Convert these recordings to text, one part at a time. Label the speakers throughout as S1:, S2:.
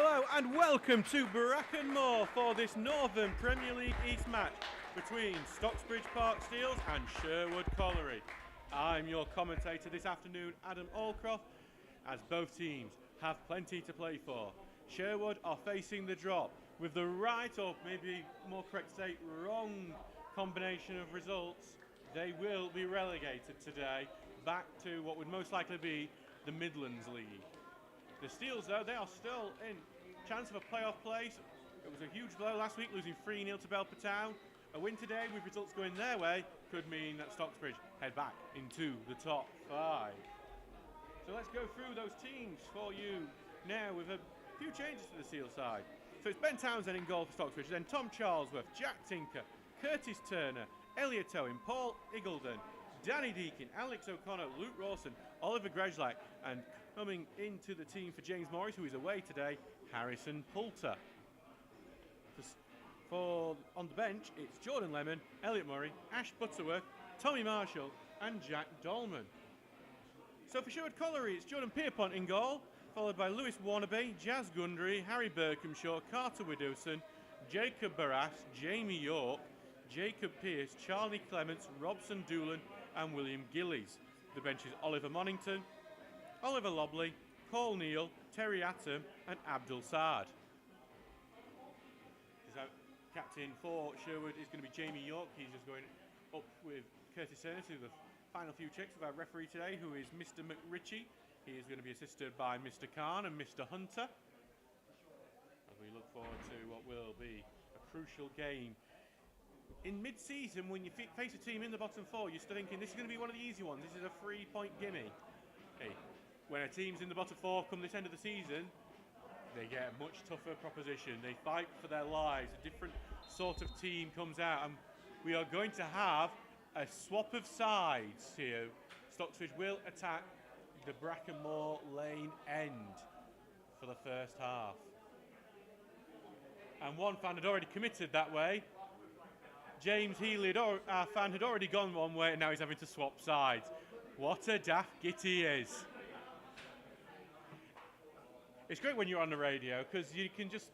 S1: Hello and welcome to Bracken Moor for this Northern Premier League East match between Stocksbridge Park Steels and Sherwood Colliery. I'm your commentator this afternoon, Adam Allcroft, as both teams have plenty to play for. Sherwood are facing the drop with the right, or maybe more correct to say wrong, combination of results. They will be relegated today back to what would most likely be the Midlands League. The Steels, though, they are still in chance of a playoff place. It was a huge blow last week, losing 3-0 to Belper Town. A win today with results going their way could mean that Stocksbridge head back into the top 5. So let's go through those teams for you now with a few changes to the Steels side. So it's Ben Townsend in goal for Stocksbridge, then Tom Charlesworth, Jack Tinker, Curtis Turner, Elliot Owen, Paul Iggulden, Danny Deakin, Alex O'Connor, Luke Rawson, Oliver Grejlak, and coming into the team for James Morris, who is away today, Harrison Poulter. On the bench, it's Jordan Lemon, Elliot Murray, Ash Butterworth, Tommy Marshall, and Jack Dolman. So for Sherwood Colliery, it's Jordan Pierpont in goal, followed by Lewis Warnaby, Jazz Gundry, Harry Berkhamshaw, Carter Widowson, Jacob Barras, Jamie York, Jacob Pearce, Charlie Clements, Robson Doolan, and William Gillies. The bench is Oliver Monington, Oliver Lobley, Paul Neal, Terry Atom, and Abdul Saad. Captain for Sherwood is going to be Jamie York. He's just going up with Curtis Turner to the final few checks of our referee today, who is Mr. McRitchie. He is going to be assisted by Mr. Khan and Mr. Hunter, as we look forward to what will be a crucial game. In mid-season, when you face a team in the bottom 4, you're still thinking this is going to be one of the easy ones. This is a 3-point gimme. Hey, when a team's in the bottom 4 come this end of the season, they get a much tougher proposition. They fight for their lives. A different sort of team comes out, and we are going to have a swap of sides here. Stocksbridge will attack the Bracken Moor Lane end for the first half. And one fan had already committed that way. James Healy, our fan, had already gone one way, and now he's having to swap sides. What a daft git he is. It's great when you're on the radio, because you can just,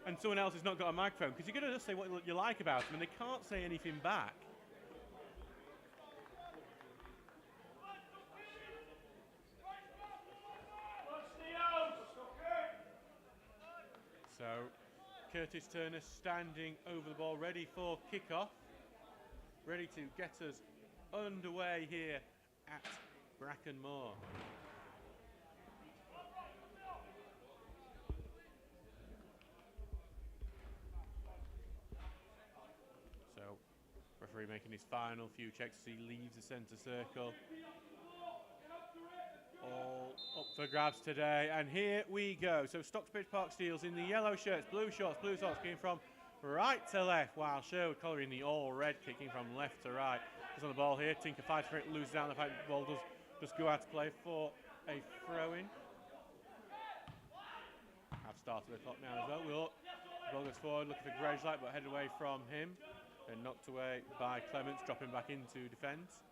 S1: and someone else has not got a microphone, because you're going to just say what you like about them, and they can't say anything back. So, Curtis Turner standing over the ball, ready for kick-off, ready to get us underway here at Bracken Moor. So, referee making his final few checks as he leaves the centre circle. All up for grabs today, and here we go. So Stocksbridge Park Steels in the yellow shirts, blue shorts, blue socks, kicking from right to left, while Sherwood Colliery in the all red, kicking from left to right. He's on the ball here, Tinker fights for it, loses out, the fight, the ball does just go out to play for a throw-in. Have started the clock now as well. The ball goes forward, looking for Grejlak, but headed away from him. Then knocked away by Clements, dropping back into defence.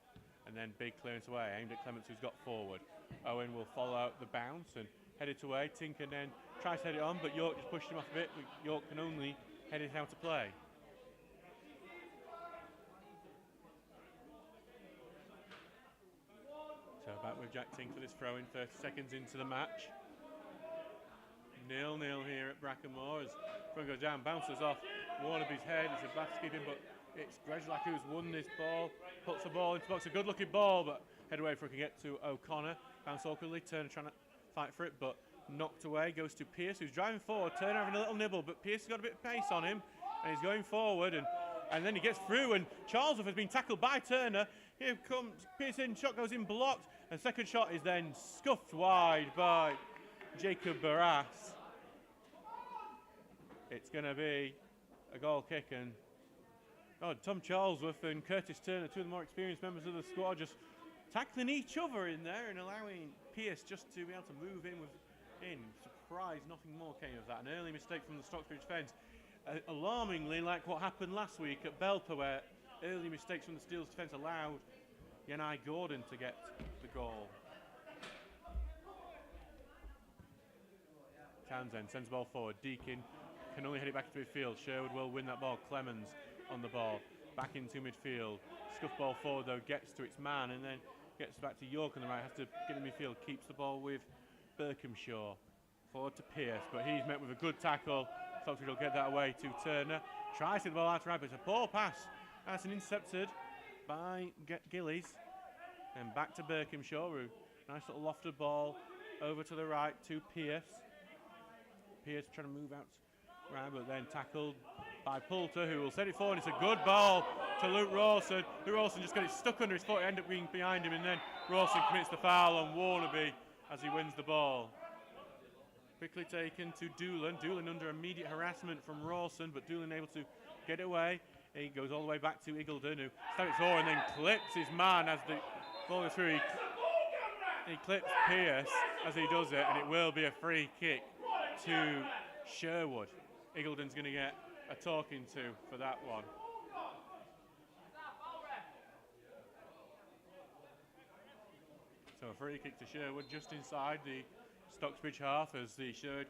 S1: And then big clearance away, aimed at Clements, who's got forward. Owen will follow out the bounce and head it away. Tinker then tries to head it on, but York just pushed him off a bit. York can only head it out to play. So back with Jack Tinker for this throw-in, 30 seconds into the match. 0-0 here at Bracken Moor as front goes down, bounces off Warnaby's head. It's a bad skipping, but it's Grejlak who's won this ball, puts the ball into the box, a good looking ball, but head away for it can get to O'Connor. Bounce awkwardly, Turner trying to fight for it, but knocked away, goes to Pearce who's driving forward, Turner having a little nibble, but Pearce has got a bit of pace on him, and he's going forward, and then he gets through, and Charlesworth has been tackled by Turner. Here comes Pearce in, shot goes in blocked, and second shot is then scuffed wide by Jacob Barras. It's going to be a goal kick, and Tom Charlesworth and Curtis Turner, two of the more experienced members of the squad, just tackling each other in there and allowing Pearce just to be able to move in. Surprised nothing more came of that. An early mistake from the Stocksbridge defence. Alarmingly, like what happened last week at Belper, where early mistakes from the Steels defence allowed Yanai Gordon to get the goal. Townsend sends the ball forward. Deakin can only head it back into midfield. Sherwood will win that ball. Clemens on the ball. Back into midfield. Scuff ball forward though, gets to its man and then gets back to York on the right. Has to get in midfield. Keeps the ball with Berkhamshaw. Forward to Pierce, but he's met with a good tackle. Stocksbridge will get that away to Turner. Tries to get the ball out to right, but it's a poor pass. That's an intercepted by Gillies. And back to Berkhamshaw. Nice little lofted ball over to the right to Pierce. Pierce trying to move out right, but then tackled by Poulter, who will set it forward. It's a good ball to Luke Rawson. Luke Rawson just got it stuck under his foot, ended up being behind him, and then Rawson commits the foul on Warnaby as he wins the ball. Quickly taken to Doolan. Doolan under immediate harassment from Rawson, but Doolan able to get away. He goes all the way back to Iggulden, who stabs it forward and then clips his man as the ball goes through. He clips Pierce as he does it, and it will be a free kick to Sherwood. Iggulden's going to get a talking to for that one. So a free kick to Sherwood just inside the Stocksbridge half as the Sherwood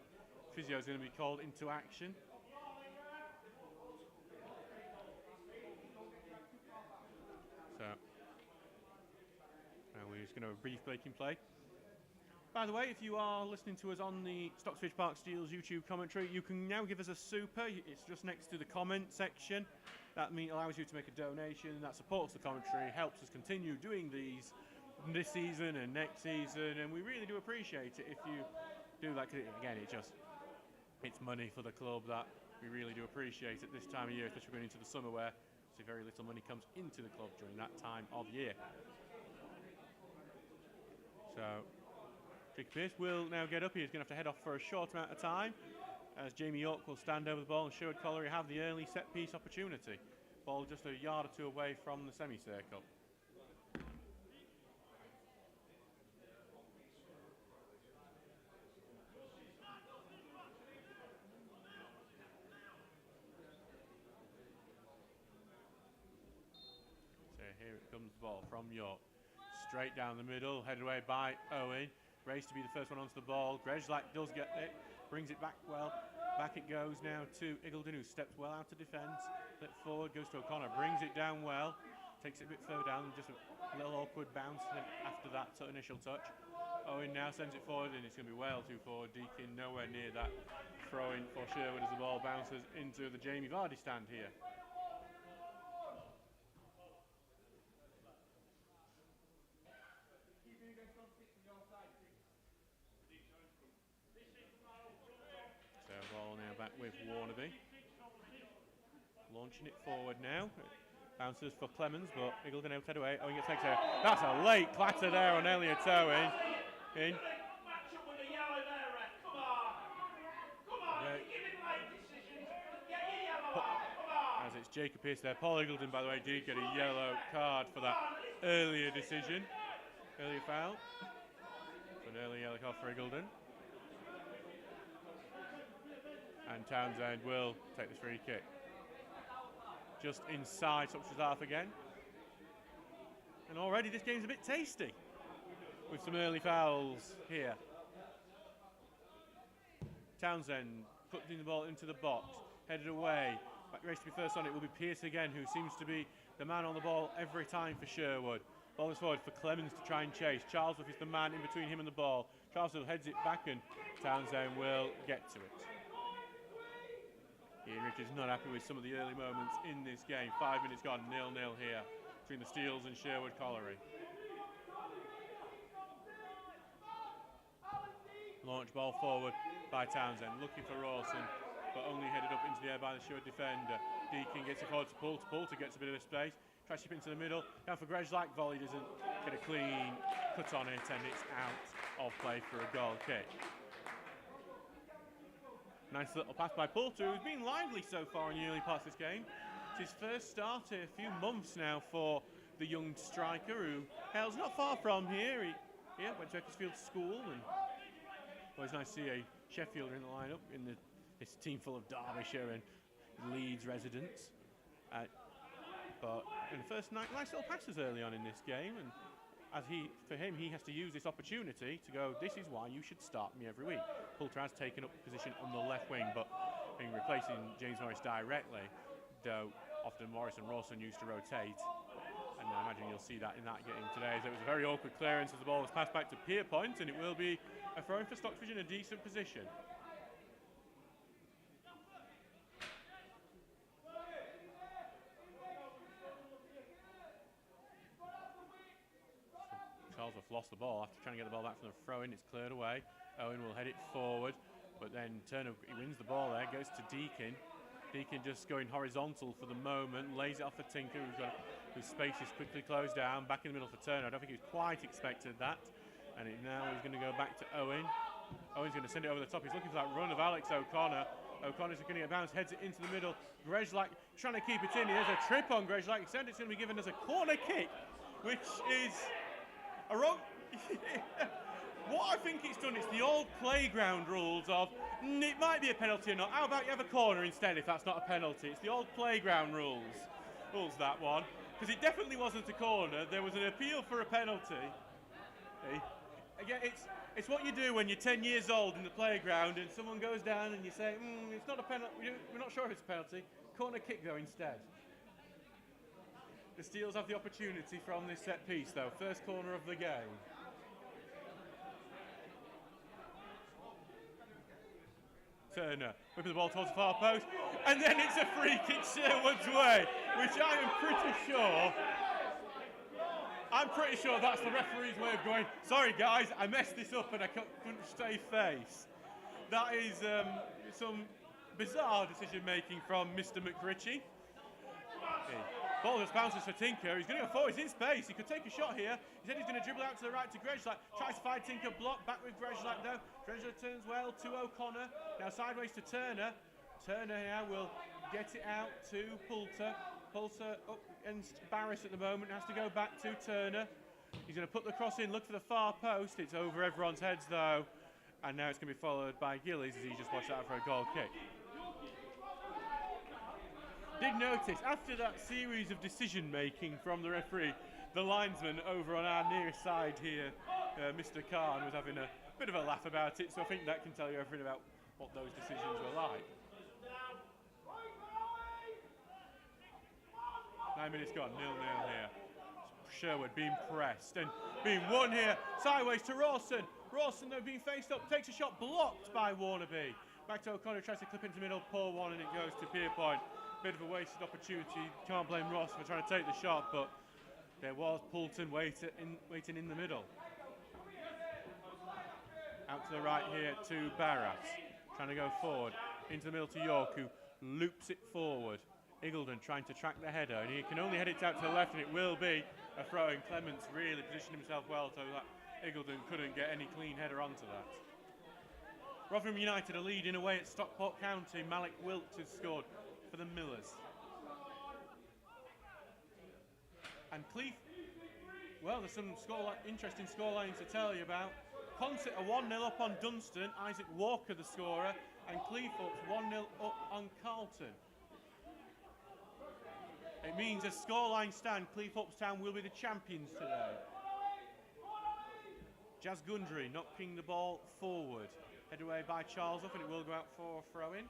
S1: physio is going to be called into action. So now we're just going to have a brief break in play. By the way, if you are listening to us on the Stocksbridge Park Steels YouTube commentary, you can now give us a super. It's just next to the comment section. That allows you to make a donation. That supports the commentary, helps us continue doing these this season and next season, and we really do appreciate it if you do that. Again, it's money for the club that we really do appreciate at this time of year, especially going into the summer where so very little money comes into the club during that time of year. So Jacob Pierce will now get up. He's going to have to head off for a short amount of time as Jamie York will stand over the ball and Sherwood Colliery have the early set piece opportunity. Ball just a yard or two away from the semicircle. So here it comes, the ball from York. Straight down the middle, headed away by Owen. Race to be the first one onto the ball. Grezlak does get it, brings it back well. Back it goes now to Iggulden, who steps well out of defence. Flip forward, goes to O'Connor, brings it down well. Takes it a bit further down, just a little awkward bounce after that initial touch. Owen now sends it forward, and it's going to be well too forward. Deakin nowhere near that throw-in for Sherwood as the ball bounces into the Jamie Vardy stand here. With Warnaby. Launching it forward now. Bounces for Clemens, but Iggulden able to head away. Owen gets takes there. That's a late clatter there on Elliot Owen. As it's Jacob Pierce there. Paul Iggulden, by the way, did get a yellow card for that earlier decision. Earlier foul. So an early yellow card for Iggulden. And Townsend will take this free kick. Just inside Stocksbridge half again. And already this game's a bit tasty with some early fouls here. Townsend putting the ball into the box, headed away. Back race to be first on it will be Pierce again, who seems to be the man on the ball every time for Sherwood. Ball is forward for Clemens to try and chase. Charlesworth is the man in between him and the ball. Charlesworth heads it back and Townsend will get to it. Ian Richards not happy with some of the early moments in this game. 5 minutes gone, 0-0 here between the Steels and Sherwood Colliery. Launch ball forward by Townsend, looking for Rawson, but only headed up into the air by the Sherwood defender. Deakin gets it forward to Poulter. Poulter gets a bit of a space, tries to chip into the middle. Down for Grezlak, volley doesn't get a clean cut on it, and it's out of play for a goal kick. Nice little pass by Poulter, who's been lively so far in the early parts of this game. It's his first start in a few months now for the young striker, who hails not far from here. He went to Ecclesfield School, and always nice to see a Sheffielder in the lineup in this team full of Derbyshire and Leeds residents. But in the first night, nice little passes early on in this game, and for him, he has to use this opportunity to go, this is why you should start me every week. Poulter has taken up position on the left wing, but in replacing James Morris directly, though often Morris and Rawson used to rotate. And I imagine you'll see that in that game today. So it was a very awkward clearance as the ball was passed back to Pierpoint, and it will be a throw-in for Stocksbridge in a decent position. Charlesworth lost the ball after trying to get the ball back from the throw-in. It's cleared away. Owen will head it forward, but then Turner, he wins the ball there, goes to Deakin. Deakin just going horizontal for the moment, lays it off for Tinker, whose space is quickly closed down. Back in the middle for Turner. I don't think he was quite expected that. And now he's going to go back to Owen. Owen's going to send it over the top. He's looking for that run of Alex O'Connor. O'Connor's going to get bounced, heads it into the middle. Grezlak trying to keep it in. There's a trip on Grezlak. Except it's going to be given as a corner kick, which is a wrong. What I think it's done, it's the old playground rules of it might be a penalty or not. How about you have a corner instead if that's not a penalty? It's the old playground rules, that one. Because it definitely wasn't a corner. There was an appeal for a penalty. Again, it's what you do when you're 10 years old in the playground and someone goes down and you say, it's not a penalty, we're not sure if it's a penalty. Corner kick though instead. The Steels have the opportunity from this set piece though. First corner of the game. Turner whipping the ball towards the far post, and then it's a free kick Sherwood's way, which I'm pretty sure that's the referee's way of going, sorry guys, I messed this up and I couldn't stay face. That is some bizarre decision making from Mr. McRitchie. Ball just bounces for Tinker. He's going to go forward. He's in space. He could take a shot here. He said he's going to dribble out to the right to Grezlak. Tries to find Tinker. Block back with Grezlak though. Grezlak turns well to O'Connor. Now sideways to Turner. Turner now will get it out to Poulter. Poulter up against Barris at the moment. Has to go back to Turner. He's going to put the cross in. Look for the far post. It's over everyone's heads though. And now it's going to be followed by Gillies as he just watched out for a goal kick. Did notice, after that series of decision-making from the referee, the linesman over on our nearest side here, Mr. Khan, was having a bit of a laugh about it, so I think that can tell you everything about what those decisions were like. 9 minutes gone, 0-0 here. Sherwood being pressed and being won here. Sideways to Rawson. Rawson, though, being faced up, takes a shot blocked by Warnaby. Back to O'Connor, tries to clip into the middle, poor one, and it goes to Pierpoint. Bit of a wasted opportunity. Can't blame Ross for trying to take the shot, but there was Poulton waiting in the middle. Out to the right here to Barras, trying to go forward into the middle to York, who loops it forward. Iggulden trying to track the header, and he can only head it out to the left, and it will be a throw. And Clements really positioned himself well so that Iggulden couldn't get any clean header onto that. Rotherham United are leading away at Stockport County. Malik Wilkes has scored for the Millers. And Cleef, well, there's some interesting scorelines to tell you about. Consett are 1-0 up on Dunstan, Isaac Walker the scorer, and Cleethorpes 1-0 up on Carlton. It means a scoreline stand, Cleethorpes Town will be the champions today. Jazz Gundry knocking the ball forward. Head away by Charlesworth, and it will go out for a throw-in.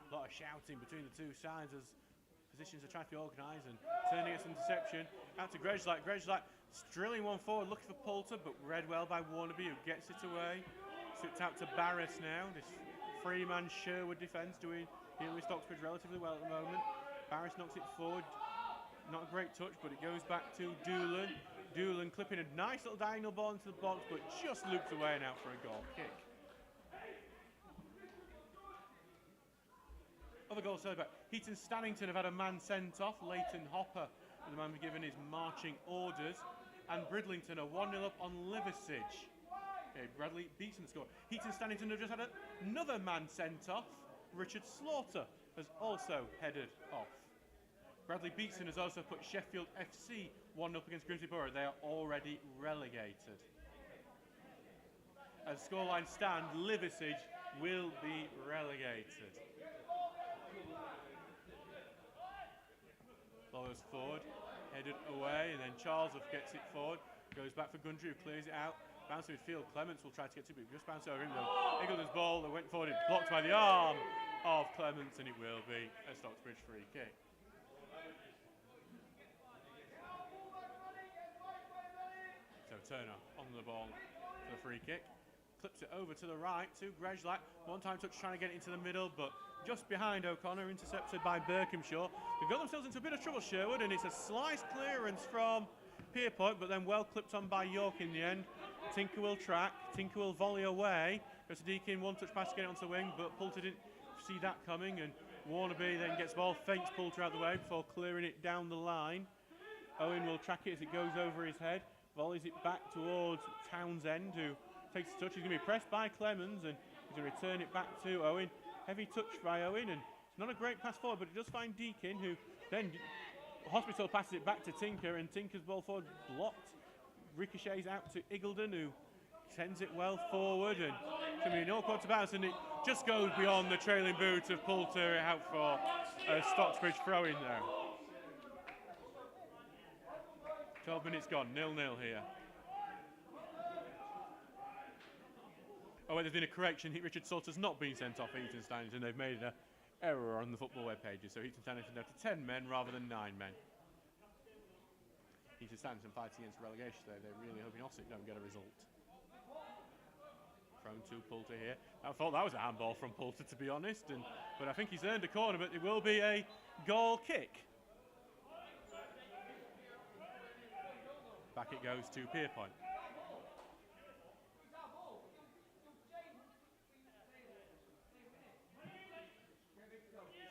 S1: A lot of shouting between the two sides as positions are trying to be organised, and turning us interception out to Grezlak. Grezlak drilling one forward, looking for Poulter, but read well by Warnaby, who gets it away. Slipped out to Barris now. This three-man Sherwood defence doing here with Stocksbridge relatively well at the moment. Barris knocks it forward. Not a great touch, but it goes back to Doolan. Doolan clipping a nice little diagonal ball into the box, but just looped away and out for a goal kick. Other goals to about Heaton Stannington have had a man sent off. Leighton Hopper, the man given his marching orders. And Bridlington are 1-0 up on Liversidge. Okay, Bradley Beatson scored. Heaton Stannington have just had another man sent off. Richard Slaughter has also headed off. Bradley Beatson has also put Sheffield FC 1-0 up against Grimsby Borough. They are already relegated. As scoreline stand, Liversidge will be relegated. Ball goes forward, headed away, and then Charles gets it forward, goes back for Gundry, who clears it out. Bounce midfield, Clements will try to get to it, but just bounce over him though. Eagleton's ball that went forward, it's blocked by the arm of Clements, and it will be a Stocksbridge free kick. So Turner on the ball for the free kick. Clips it over to the right to Grejlak. One time touch trying to get it into the middle, but just behind O'Connor, intercepted by Berkhamshaw. They've got themselves into a bit of trouble, Sherwood, and it's a slice clearance from Pierpoint, but then well clipped on by York in the end. Tinker will track, Tinker will volley away. Goes to Deakin, one touch pass to get it onto the wing, but Poulter didn't see that coming, and Warnaby then gets the ball, feints Poulter out the way before clearing it down the line. Owen will track it as it goes over his head, volleys it back towards Townsend, who takes the touch. He's going to be pressed by Clemens, and he's going to return it back to Owen. Heavy touch by Owen, and it's not a great pass forward, but it does find Deakin, who then Hospital passes it back to Tinker, and Tinker's ball forward blocked. Ricochets out to Eagleton, who sends it well forward, and it's going to be an awkward to bounce, and it just goes beyond the trailing boot of Poulter, out for a Stocksbridge throw in there. 12 minutes gone, 0-0 here. Oh, well, there's been a correction. Richard Salter's not been sent off Eaton Stannington. They've made an error on the football web pages, so Eaton Stannington down to 10 men rather than 9 men. Eaton Stannington fights against relegation today. They're really hoping Ossick don't get a result. Thrown to Poulter here. I thought that was a handball from Poulter, to be honest, but I think he's earned a corner, but it will be a goal kick. Back it goes to Pierpoint.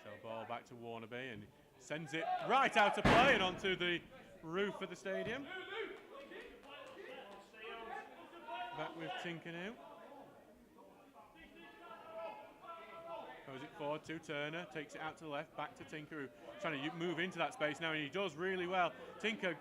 S1: So ball back to Warnaby, and sends it right out to play and onto the roof of the stadium. Back with Tinker now. Throws it forward to Turner, takes it out to the left, back to Tinker, who's trying to move into that space now, and he does really well. Tinker,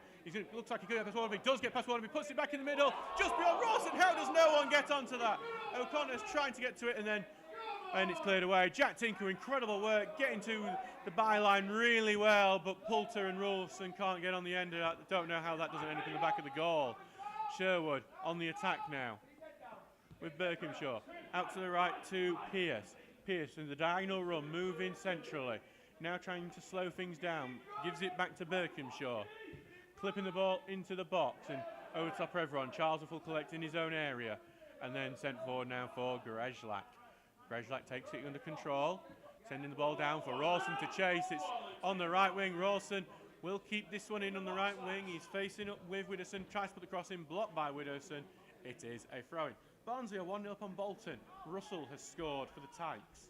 S1: looks like he could get past Warnaby, does get past Warnaby, puts it back in the middle, just beyond Rawson. How does no one get onto that? O'Connor's trying to get to it, and it's cleared away. Jack Tinker, incredible work, getting to the byline really well, but Poulter and Rawson can't get on the end of that. I don't know how that doesn't end up in the back of the goal. Sherwood on the attack now with Berkhamshaw. Out to the right to Pearce. Pearce in the diagonal run, moving centrally. Now trying to slow things down. Gives it back to Berkhamshaw. Clipping the ball into the box and over top of everyone. Charles will collect in his own area. And then sent forward now for Grejlak. Grejlak takes it under control. Sending the ball down for Rawson to chase. It's on the right wing. Rawson will keep this one in on the right wing. He's facing up with Widdowson. Tries to put the cross in. Blocked by Widdowson. It is a throw-in. Barnsley are 1-0 up on Bolton. Russell has scored for the Tykes.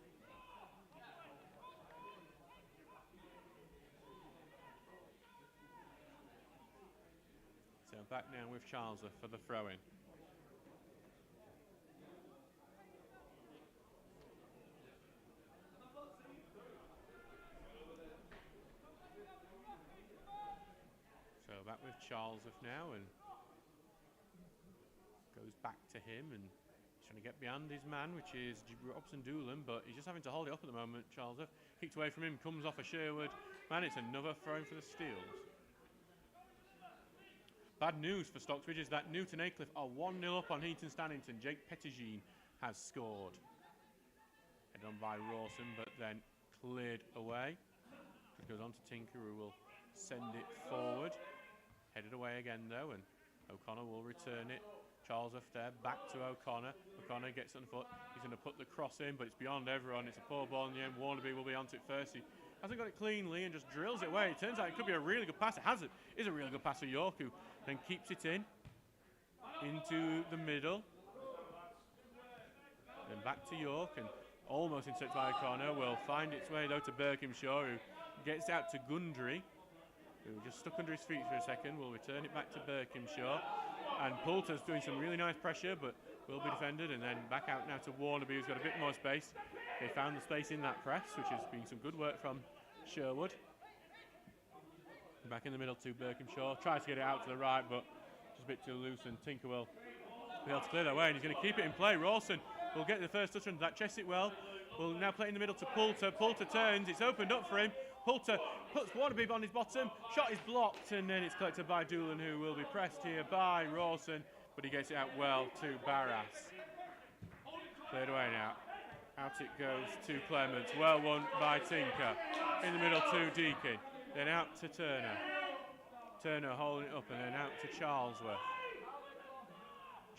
S1: So back now with Charleser for the throw-in. So back with Charleser now, and goes back to him, and he's trying to get beyond his man, which is Robson Doolan, but he's just having to hold it up at the moment. Charleser kicked away from him, comes off a Sherwood man. It's another throw for the Steels. Bad news for Stocksbridge is that Newton Aycliffe are 1-0 up on Heaton Stannington. Jake Pettigene has scored. Headed on by Rawson, but then cleared away. It goes on to Tinker, who will send it forward. Headed away again though, and O'Connor will return it. Charles off there, back to O'Connor. O'Connor gets on foot. He's going to put the cross in, but it's beyond everyone. It's a poor ball in the end. Warnaby will be onto it first. He hasn't got it cleanly and just drills it away. It turns out it could be a really good pass. It is a really good pass for York, who then keeps it into the middle. Then back to York, and almost intercepted by O'Connor. Will find its way though to Berkhamshaw, who gets out to Gundry, who just stuck under his feet for a second. Will return it back to Berkhamshaw. And Poulter's doing some really nice pressure, but will be defended. And then back out now to Warnaby, who's got a bit more space. They found the space in that press, which has been some good work from Sherwood. Back in the middle to Berkhamshaw. Tries to get it out to the right, but just a bit too loose, and Tinker will be able to clear that way. And he's going to keep it in play. Rawson will get the first touch on that. Chests it well. Will now play in the middle to Poulter. Poulter turns. It's opened up for him. Poulter puts Wannabe on his bottom, shot is blocked, and then it's collected by Doolan, who will be pressed here by Rawson, but he gets it out well to Barras. Cleared away now. Out it goes to Clements. Well won by Tinker. In the middle to Deakin. Then out to Turner. Turner holding it up and then out to Charlesworth.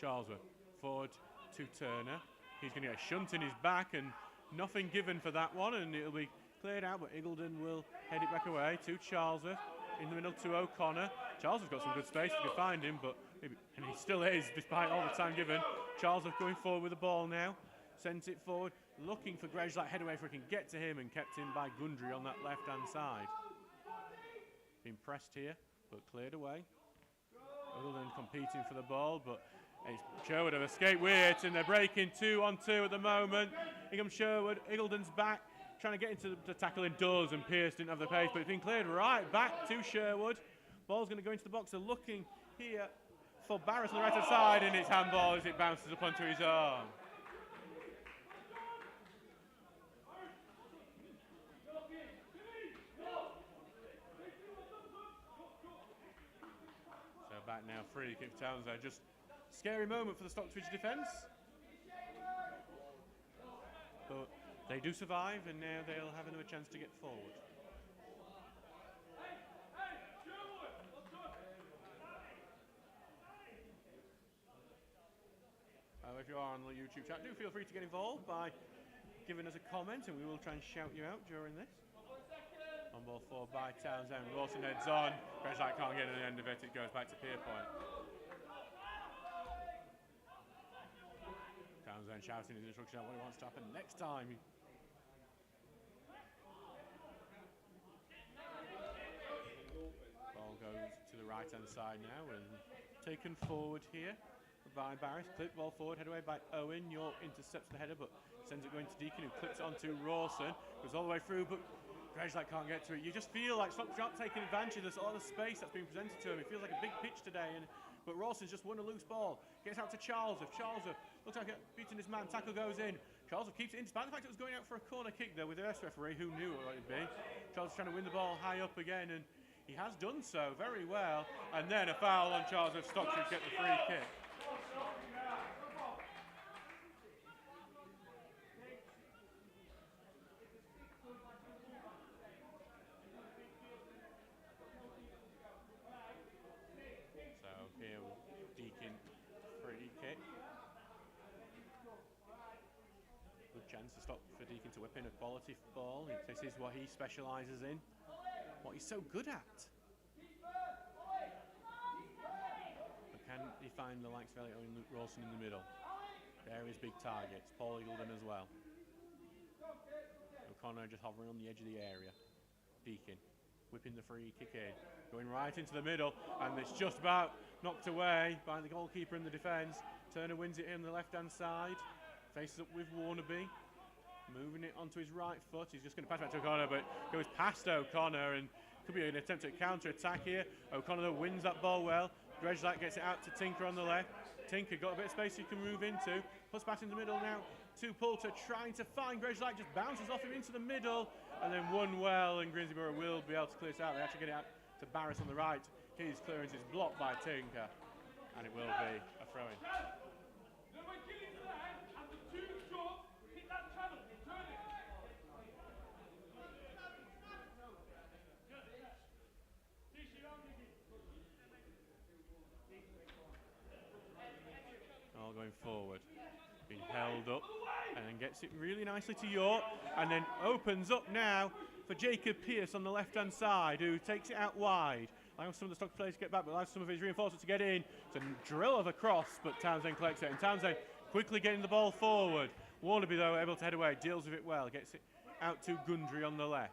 S1: Charlesworth forward to Turner. He's going to get a shunt in his back and nothing given for that one, and it'll be cleared out, but Iggulden will head it back away to Charlesworth. In the middle to O'Connor. Charlesworth's got some good space if you can find him, but maybe, and he still is despite all the time given. Charlesworth going forward with the ball now. Sends it forward, looking for Grejlak head away if he can get to him, and kept in by Gundry on that left-hand side. Being pressed here, but cleared away. Iggulden competing for the ball, but Sherwood have escaped with it, and they're breaking 2-on-2 at the moment. Here comes Sherwood, Iggulden's back, trying to get into the tackle indoors, and Pearce didn't have the pace, but it's been cleared right back to Sherwood. Ball's going to go into the box, so looking here for Barras on the right-hand side, and it's handball as it bounces up onto his arm. Back now, free kick for Townsend. Just scary moment for the Stocksbridge defence. But they do survive, and now they'll have another chance to get forward. If you are on the YouTube chat, do feel free to get involved by giving us a comment, and we will try and shout you out during this. On ball forward by Townsend. Rawson heads on. Grejlak can't get to the end of it. It goes back to Pierpoint. Townsend shouting his instruction out what he wants to happen next time. Ball goes to the right-hand side now and taken forward here by Barras. Clip ball forward, head away by Owen. York intercepts the header, but sends it going to Deakin, who clips it onto Rawson. Goes all the way through, but Grejlak can't get to it. You just feel like Stocksbridge aren't taking advantage of this, all the space that's been presented to him. It feels like a big pitch today, but Rawson's just won a loose ball. Gets out to Charlesworth. Charlesworth looks like beating his man. Tackle goes in. Charlesworth keeps it in, despite the fact it was going out for a corner kick there with the referee, who knew what it'd be. Charlesworth trying to win the ball high up again, and he has done so very well. And then a foul on Charlesworth. Stocksbridge get the free kick. Chance to stop for Deakin to whip in a quality ball. This is what he specialises in, what he's so good at. But can he find the likes of Elliot and Luke Rawson in the middle? There is big targets. Paul Iggulden as well. O'Connor just hovering on the edge of the area. Deakin whipping the free kick in, going right into the middle, and it's just about knocked away by the goalkeeper in the defence. Turner wins it in the left-hand side. Faces up with Warnaby, moving it onto his right foot. He's just going to pass back to O'Connor, but goes past O'Connor, and could be an attempt at counter-attack here. O'Connor wins that ball well. Grejlak gets it out to Tinker on the left. Tinker got a bit of space he can move into. Puts back in the middle now to Poulter, trying to find Grejlak, just bounces off him into the middle, and then won well, and Grimsborough will be able to clear this out. They actually get it out to Barras on the right. His clearance is blocked by Tinker, and it will be a throw-in. Going forward, being held up, and then gets it really nicely to York, and then opens up now for Jacob Pearce on the left-hand side, who takes it out wide. Allows some of the Stocksbridge players to get back, but allows some of his reinforcements to get in. It's a drill of a cross, but Townsend collects it, and Townsend quickly getting the ball forward. Warnaby, though, able to head away, deals with it well, gets it out to Gundry on the left.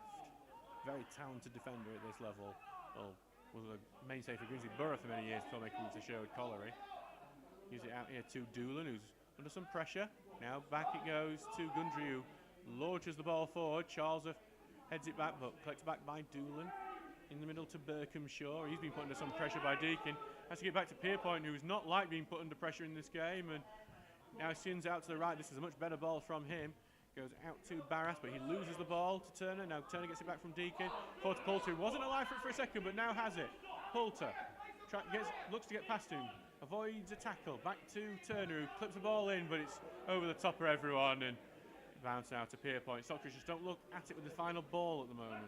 S1: Very talented defender at this level. Well, was a mainstay for Grimsborough for many years before making it to Sherwood Colliery. Use it out here to Doolan, who's under some pressure. Now back it goes to Gundry, who launches the ball forward. Charlesworth heads it back, but collects back by Doolan. In the middle to Berkhamshaw. He's been put under some pressure by Deakin. Has to get back to Pierpoint, who's not like being put under pressure in this game. And now Sin's out to the right. This is a much better ball from him. Goes out to Barras, but he loses the ball to Turner. Now Turner gets it back from Deacon. Forward to Poulter, who wasn't alive for it for a second, but now has it. Poulter looks to get past him. Avoids a tackle. Back to Turner, who clips the ball in, but it's over the top of everyone and bounce out to Pierpoint. Stocksbridge just don't look at it with the final ball at the moment.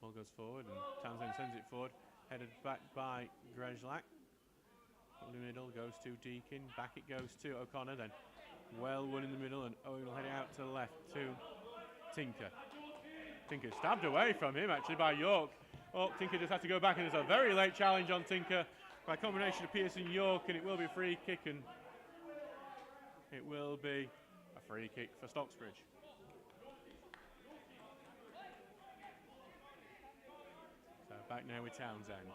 S1: Ball goes forward and Townsend sends it forward. Headed back by Grezlak. In the middle goes to Deacon. Back it goes to O'Connor. Then well won in the middle, and Owen will head it out to the left to Tinker. Tinker stabbed away from him actually by York. Oh, Tinker just had to go back, and there's a very late challenge on Tinker by a combination of Pearson and York, and it will be a free kick, and it will be a free kick for Stocksbridge. So back now with Townsend.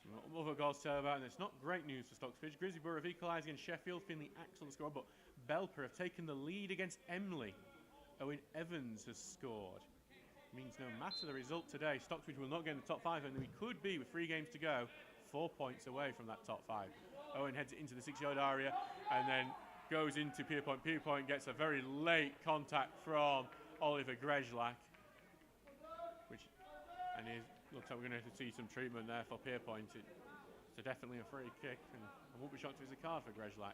S1: Some other goals to tell about, and it's not great news for Stocksbridge. Grisborough have equalised against Sheffield. Finley acts on the score, but Belper have taken the lead against Emley. Owen Evans has scored. Means no matter the result today, Stocksbridge will not get in the top 5, and we could be, with 3 games to go, 4 points away from that top 5. Owen heads it into the 6-yard area and then goes into Pierpoint. Pierpoint gets a very late contact from Oliver Grezlak, looks like we're going to have to see some treatment there for Pierpoint. It's definitely a free kick, and I won't be shocked if it's a card for Grezlak.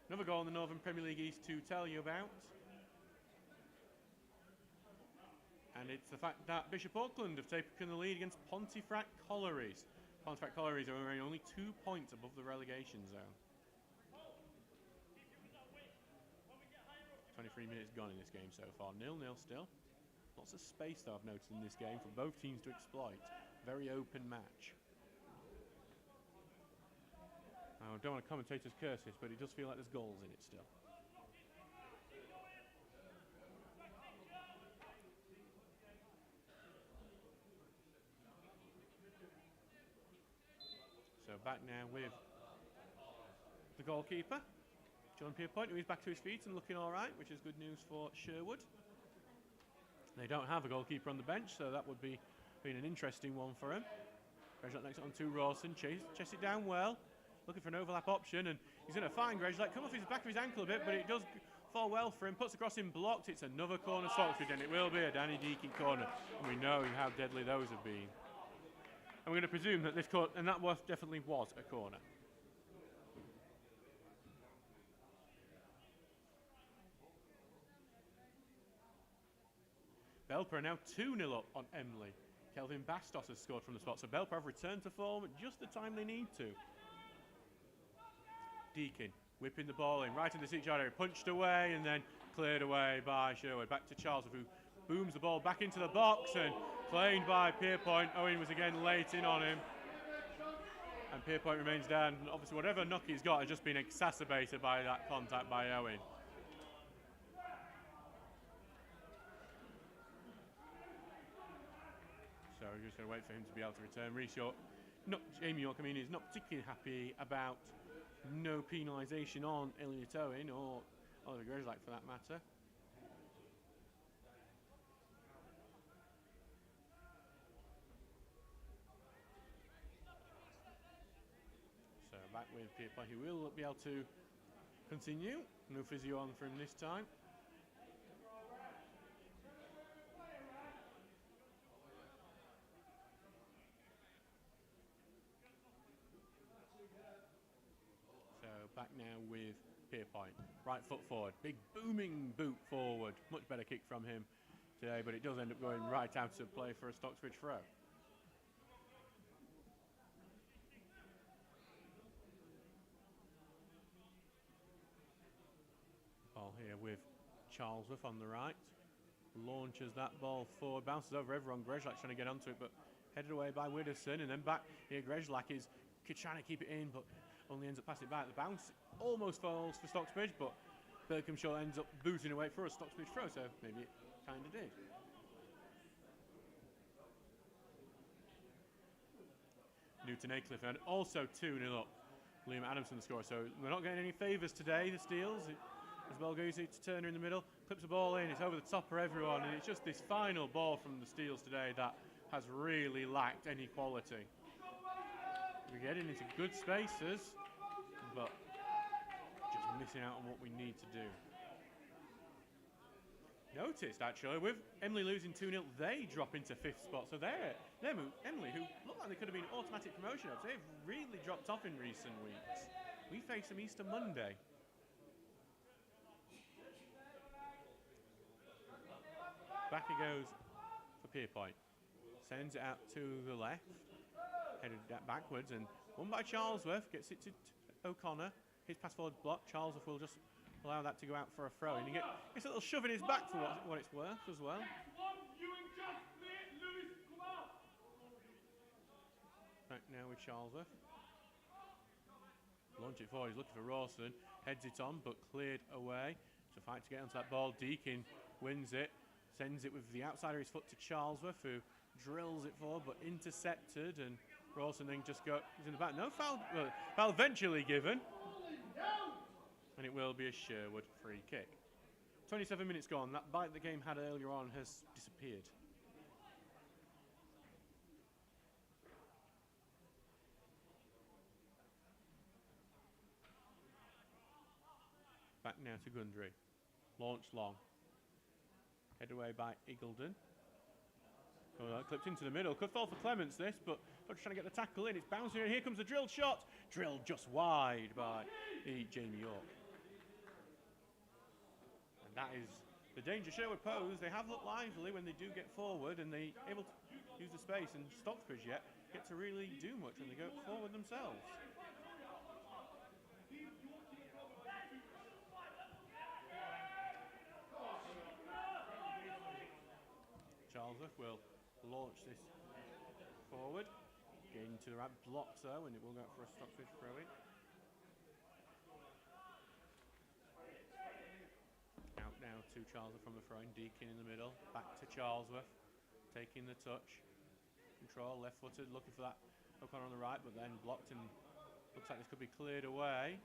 S1: Another goal in the Northern Premier League East to tell you about. And it's the fact that Bishop Auckland have taken the lead against Pontefract Collieries. Pontefract Collieries are only 2 points above the relegation zone. 23 minutes gone in this game so far. 0-0 still. Lots of space, though, I've noticed in this game for both teams to exploit. Very open match. I don't want to commentator's curses, but it does feel like there's goals in it still. So back now with the goalkeeper, John Pierpoint, who is back to his feet and looking all right, which is good news for Sherwood. They don't have a goalkeeper on the bench, so that would be an interesting one for him. Grezlak next on to Rawson, chase it down well, looking for an overlap option, and he's going to find Grezlak, come off his back of his ankle a bit, but it does fall well for him, puts the cross in blocked. It's another corner Stocksbridge, and it will be a Danny Deacon corner, and we know how deadly those have been. And we're going to presume that this corner, and that definitely was a corner. Belper are now 2-0 up on Emley. Kelvin Bastos has scored from the spot, so Belper have returned to form at just the time they need to. Deacon whipping the ball in, right in the 6-yard area, punched away and then cleared away by Sherwood. Back to Charles, who booms the ball back into the box and claimed by Pierpoint. Owen was again late in on him. And Pierpoint remains down. And obviously, whatever knock he's got has just been exacerbated by that contact by Owen. So we're just going to wait for him to be able to return. Jamie York, is not particularly happy about no penalisation on Elliot Owen or Oliver Grezlak for that matter. So back with Pierpoint, who will be able to continue. No physio on for him this time. Back now with Pierpoint. Right foot forward. Big booming boot forward. Much better kick from him today, but it does end up going right out of play for a Stocksbridge throw. Ball here with Charlesworth on the right. Launches that ball forward. Bounces over everyone. Grezlak trying to get onto it, but headed away by Widdowson. And then back here, Grezlak is trying to keep it in, but only ends up passing it back. The bounce almost falls for Stocksbridge, but Birkhamshaw ends up booting away for a Stocksbridge throw, so maybe it kind of did. Newton Aycliffe and also 2-0 up. Liam Adamson the scorer, so we're not getting any favours today, the Steels. As well goes to Turner in the middle, clips the ball in, it's over the top of everyone, and it's just this final ball from the Steels today that has really lacked any quality. We're getting into good spaces, but just missing out on what we need to do. Noticed actually, with Emily losing 2-0, they drop into 5th spot. So Emily, who looked like they could have been automatic promotion ups, they've really dropped off in recent weeks. We face them Easter Monday. Back it goes for Pierpoint. Sends it out to the left, headed backwards, and won by Charlesworth. Gets it to O'Connor. His pass forward block. Charlesworth will just allow that to go out for a throw. And he gets a little shove in his back for what it's worth as well. Back now with Charlesworth. Launch it forward. He's looking for Rawson. Heads it on, but cleared away. It's a fight to get onto that ball. Deakin wins it. Sends it with the outside of his foot to Charlesworth, who drills it forward, but intercepted. And Rawson then just goes in the back. No foul. Well, foul eventually given. And it will be a Sherwood free kick. 27 minutes gone. That bite the game had earlier on has disappeared. Back now to Gundry. Launched long. Head away by Eagledon. Oh, that clipped into the middle. Could fall for Clements this, but they're trying to get the tackle in. It's bouncing in. Here comes the drilled shot. Drilled just wide by Jamie York. And that is the danger Sherwood pose. They have looked lively when they do get forward, and they able to use the space. And Stocksbridge yet get to really do much when they go forward themselves. Charlesworth will launch this forward, getting to the right block though, and it will go for a Stocksbridge throw in. Out now to Charlesworth from the throw in, Deakin in the middle, back to Charlesworth, taking the touch, control, left footed, looking for that O'Connor on the right, but then blocked, and looks like this could be cleared away.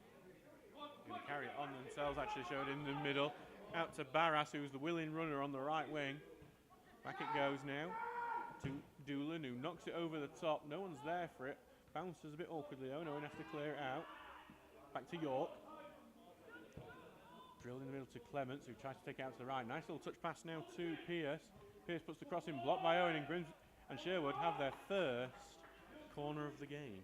S1: Going to carry it on themselves, actually showed in the middle, out to Barras, who's the willing runner on the right wing. Back it goes now to Doolan, who knocks it over the top. No one's there for it. Bounces a bit awkwardly though. No one has to clear it out. Back to York. Drilled in the middle to Clements, who tries to take it out to the right. Nice little touch pass now to Pierce. Pierce puts the cross in, blocked by Owen, and Grims and Sherwood have their first corner of the game.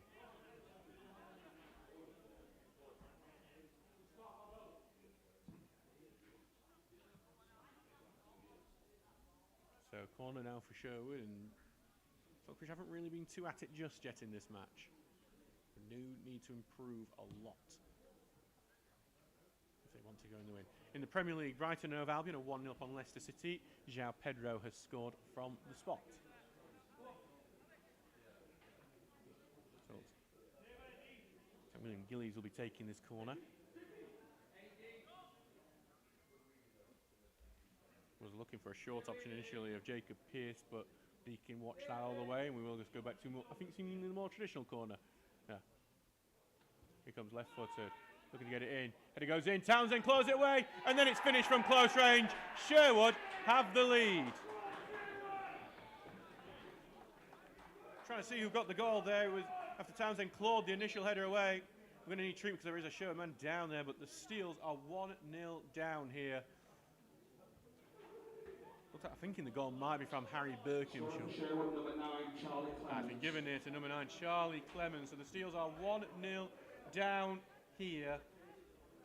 S1: So corner now for Sherwood, and Stockbridge haven't really been too at it just yet in this match. They do need to improve a lot if they want to go in the win. In the Premier League, Brighton and Hove Albion are 1-0 up on Leicester City. João Pedro has scored from the spot. So William Gillies will be taking this corner. Was looking for a short option initially of Jacob Pierce, but he can watch that all the way, and we will just go back to more, I think seemingly the more traditional corner. Yeah. Here comes left footed, looking to get it in. And it goes in, Townsend claws it away, and then it's finished from close range. Sherwood have the lead. Trying to see who got the goal there. It was after Townsend clawed the initial header away. We're going to need treatment because there is a Sherwood man down there, but the Steels are 1-0 down here. I'm thinking the goal might be from Harry Birkinshaw. That's been given here to number 9, Charlie Clemens. So the Steels are 1-0 down here.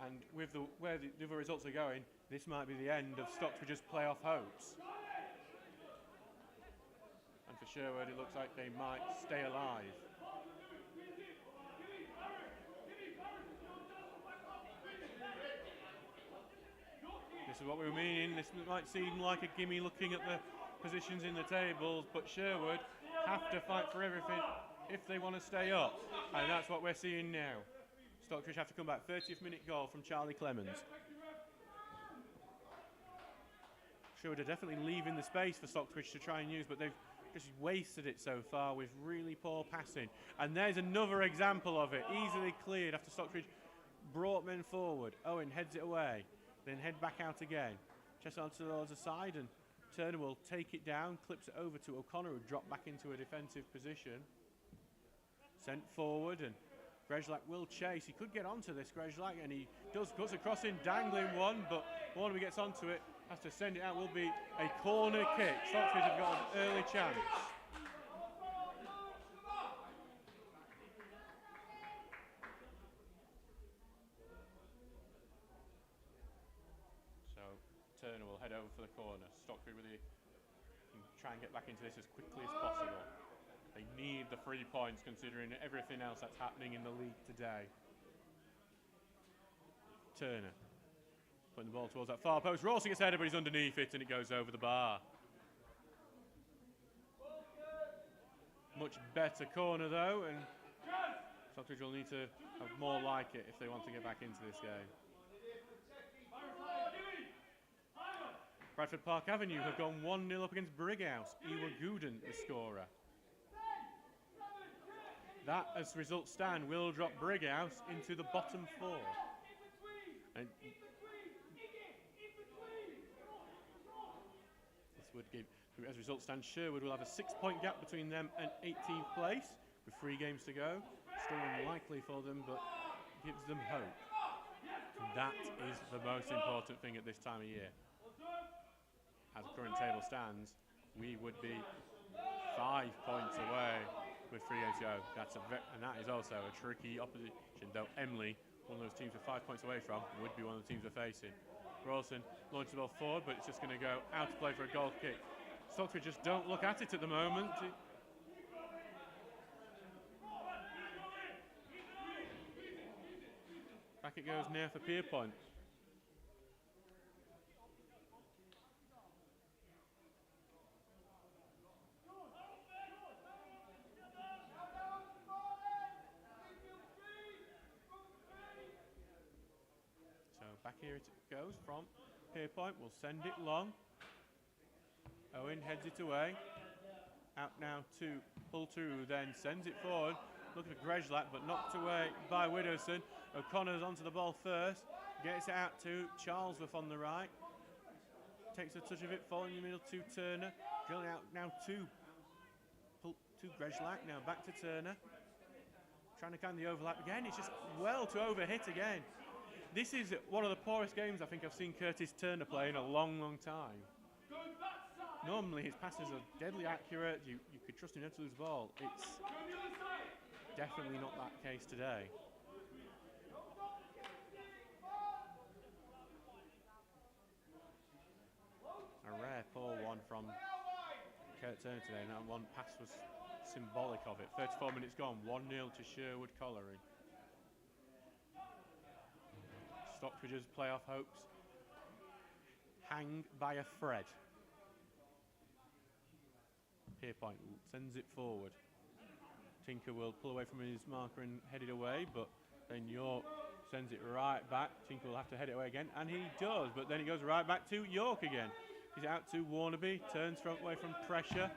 S1: And with where the other results are going, this might be the end of Stocksbridge's playoff hopes. And for Sherwood, it looks like they might stay alive. This is what we were meaning. This might seem like a gimme looking at the positions in the tables, but Sherwood have to fight for everything if they want to stay up. And that's what we're seeing now. Stockbridge have to come back. 30th minute goal from Charlie Clemens. Sherwood are definitely leaving the space for Stockbridge to try and use, but they've just wasted it so far with really poor passing. And there's another example of it. Easily cleared after Stockbridge brought men forward. Owen heads it away. Then head back out again. Just onto the other side, and Turner will take it down, clips it over to O'Connor, who dropped back into a defensive position. Sent forward, and Grezlak will chase. He could get onto this, Grezlak, and he does. Cuts across in, dangling one, but Warnaby gets onto it, has to send it out. Will be a corner kick. Stocksbridge have got an early chance. So Turner will head over for the corner. Stocksbridge with try and get back into this as quickly as possible. They need the 3 points considering everything else that's happening in the league today. Turner putting the ball towards that far post. Rawson gets headed, but he's underneath it and it goes over the bar. Much better corner though, and Stocksbridge will need to have more like it if they want to get back into this game. Bradford Park Avenue have gone 1-0 up against Brighouse. Ewa Gooden, the scorer. That, as results stand, will drop Brighouse into the bottom 4. And this would give, as results stand, Sherwood will have a 6-point gap between them and 18th place with 3 games to go. Still unlikely for them, but gives them hope. And that is the most important thing at this time of year. As the current table stands, we would be 5 points away with 3 games to go. And that is also a tricky opposition, though Emily, one of those teams we're 5 points away from, would be one of the teams we're facing. Rawson launches the ball forward, but it's just going to go out of play for a goal kick. Stocksbridge just don't look at it at the moment. Back it goes near for Pierpoint. Back here it goes from Pierpoint. We'll send it long. Owen heads it away. Out now to Poulter, who then sends it forward. Looking at Grezlak, but knocked away by Widowson. O'Connor's onto the ball first. Gets it out to Charlesworth on the right. Takes a touch of it, falling in the middle to Turner. Drilling out now to Grezlak. Now back to Turner. Trying to kind the overlap again. It's just well to overhit again. This is one of the poorest games I think I've seen Curtis Turner play in a long, long time. Normally his passes are deadly accurate. You could trust him not to lose the ball. It's definitely not that case today. A rare poor one from Kurt Turner today. And that one pass was symbolic of it. 34 minutes gone. 1-0 to Sherwood Colliery. Stocksbridge's playoff hopes hang by a thread. Pierpoint sends it forward. Tinker will pull away from his marker and head it away, but then York sends it right back. Tinker will have to head it away again, and he does, but then it goes right back to York again. He's out to Warnaby, turns away from pressure,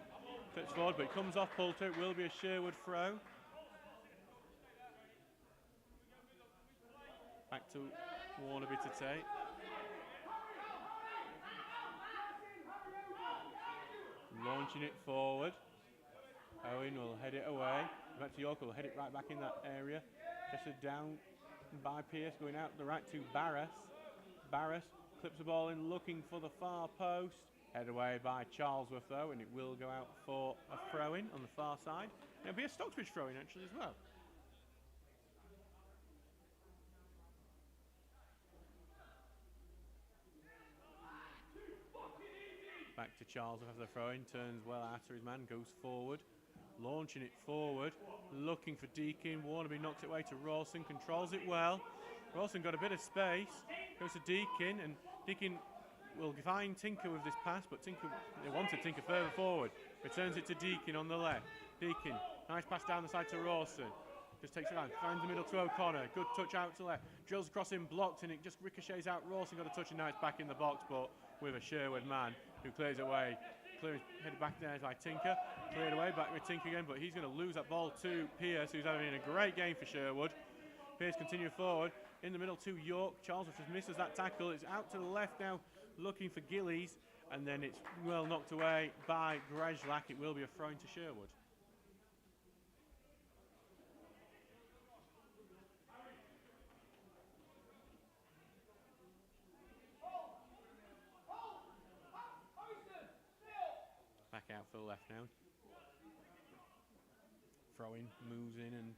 S1: cuts forward, but it comes off Poulter. It will be a Sherwood throw. Back to Warnaby to take. Launching it forward. Owen will head it away. Back to York, will head it right back in that area. Just down by Pierce, going out the right to Barras. Barras clips the ball in, looking for the far post. Headed away by Charlesworth though, and it will go out for a throw-in on the far side. It'll be a Stocksbridge throw-in actually as well. Back to Charles after the throw-in, turns well after his man, goes forward, launching it forward, looking for Deakin. Warnaby knocks it away to Rawson, controls it well. Rawson got a bit of space, goes to Deakin, and Deakin will find Tinker with this pass, but Tinker, they wanted Tinker further forward. Returns it to Deakin on the left. Deakin, nice pass down the side to Rawson. Just takes it around, finds the middle to O'Connor. Good touch out to left. Drills across in, blocked, and it just ricochets out. Rawson got a touch, and now it's back in the box, but with a Sherwood man who clears away. Clears, headed back there by Tinker. Cleared away, back with Tinker again, but he's going to lose that ball to Pierce, who's having a great game for Sherwood. Pierce continue forward. In the middle to York. Charles just misses that tackle. It's out to the left now, looking for Gillies. and then it's well knocked away by Grezlak. It will be a throw into Sherwood. Back out for the left now. Throwing, moves in, and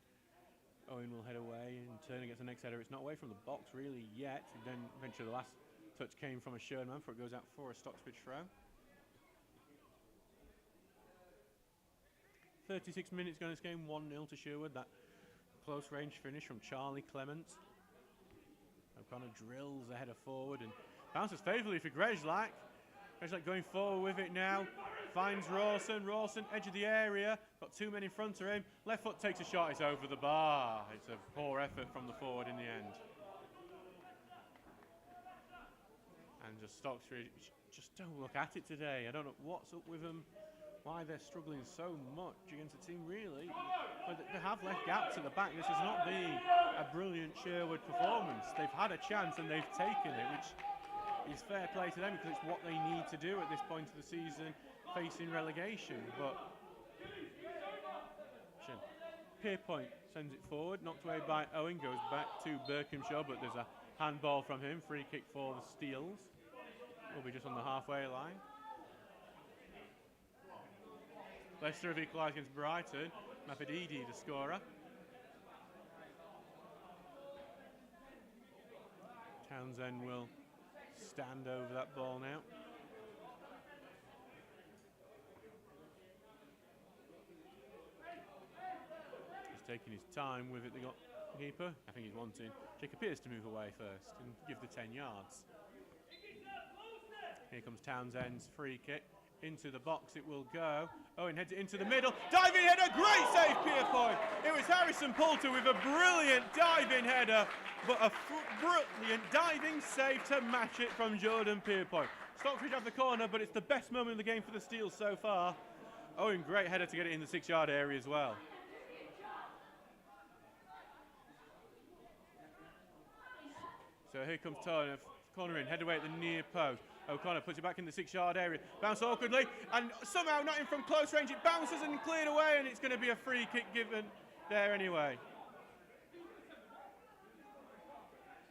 S1: Owen will head away and turn against the next header. It's not away from the box really yet. Then eventually the last touch came from a Sherwood man before it goes out for a Stocksbridge throw. 36 minutes going this game, 1-0 to Sherwood. That close range finish from Charlie Clement. O'Connor drills the header forward and bounces favourably for Grezlak. Grezlak going forward with it now. Finds Rawson. Rawson, edge of the area. Got two men in front of him. Left foot takes a shot. It's over the bar. It's a poor effort from the forward in the end. And just Stocksbridge just don't look at it today. I don't know what's up with them. Why they're struggling so much against a team really. But they have left gaps at the back. This has not been a brilliant Sherwood performance. They've had a chance and they've taken it, which is fair play to them because it's what they need to do at this point of the season, facing relegation. But Pierpoint sends it forward, knocked away by Owen, goes back to Berkhamshaw, but there's a handball from him. Free kick for the Steels. Will be just on the halfway line. Leicester have equalised against Brighton. Mafididi, the scorer. Townsend will stand over that ball now. He's taking his time with it, the goalkeeper. I think he's wanting Jacob Pierce to move away first and give the 10 yards. Here comes Townsend's free kick. Into the box it will go. Owen heads it into the middle. Diving header, great save, Pierpoint. It was Harrison Poulter with a brilliant diving header, but a brilliant diving save to match it from Jordan Pierpoint. Stocksbridge have the corner, but it's the best moment of the game for the Steels so far. Owen, great header to get it in the 6-yard area as well. So here comes Turner, corner in, head away at the near post. O'Connor puts it back in the 6-yard area. Bounce awkwardly, and somehow not in from close range. It bounces and cleared away, and it's going to be a free kick given there anyway.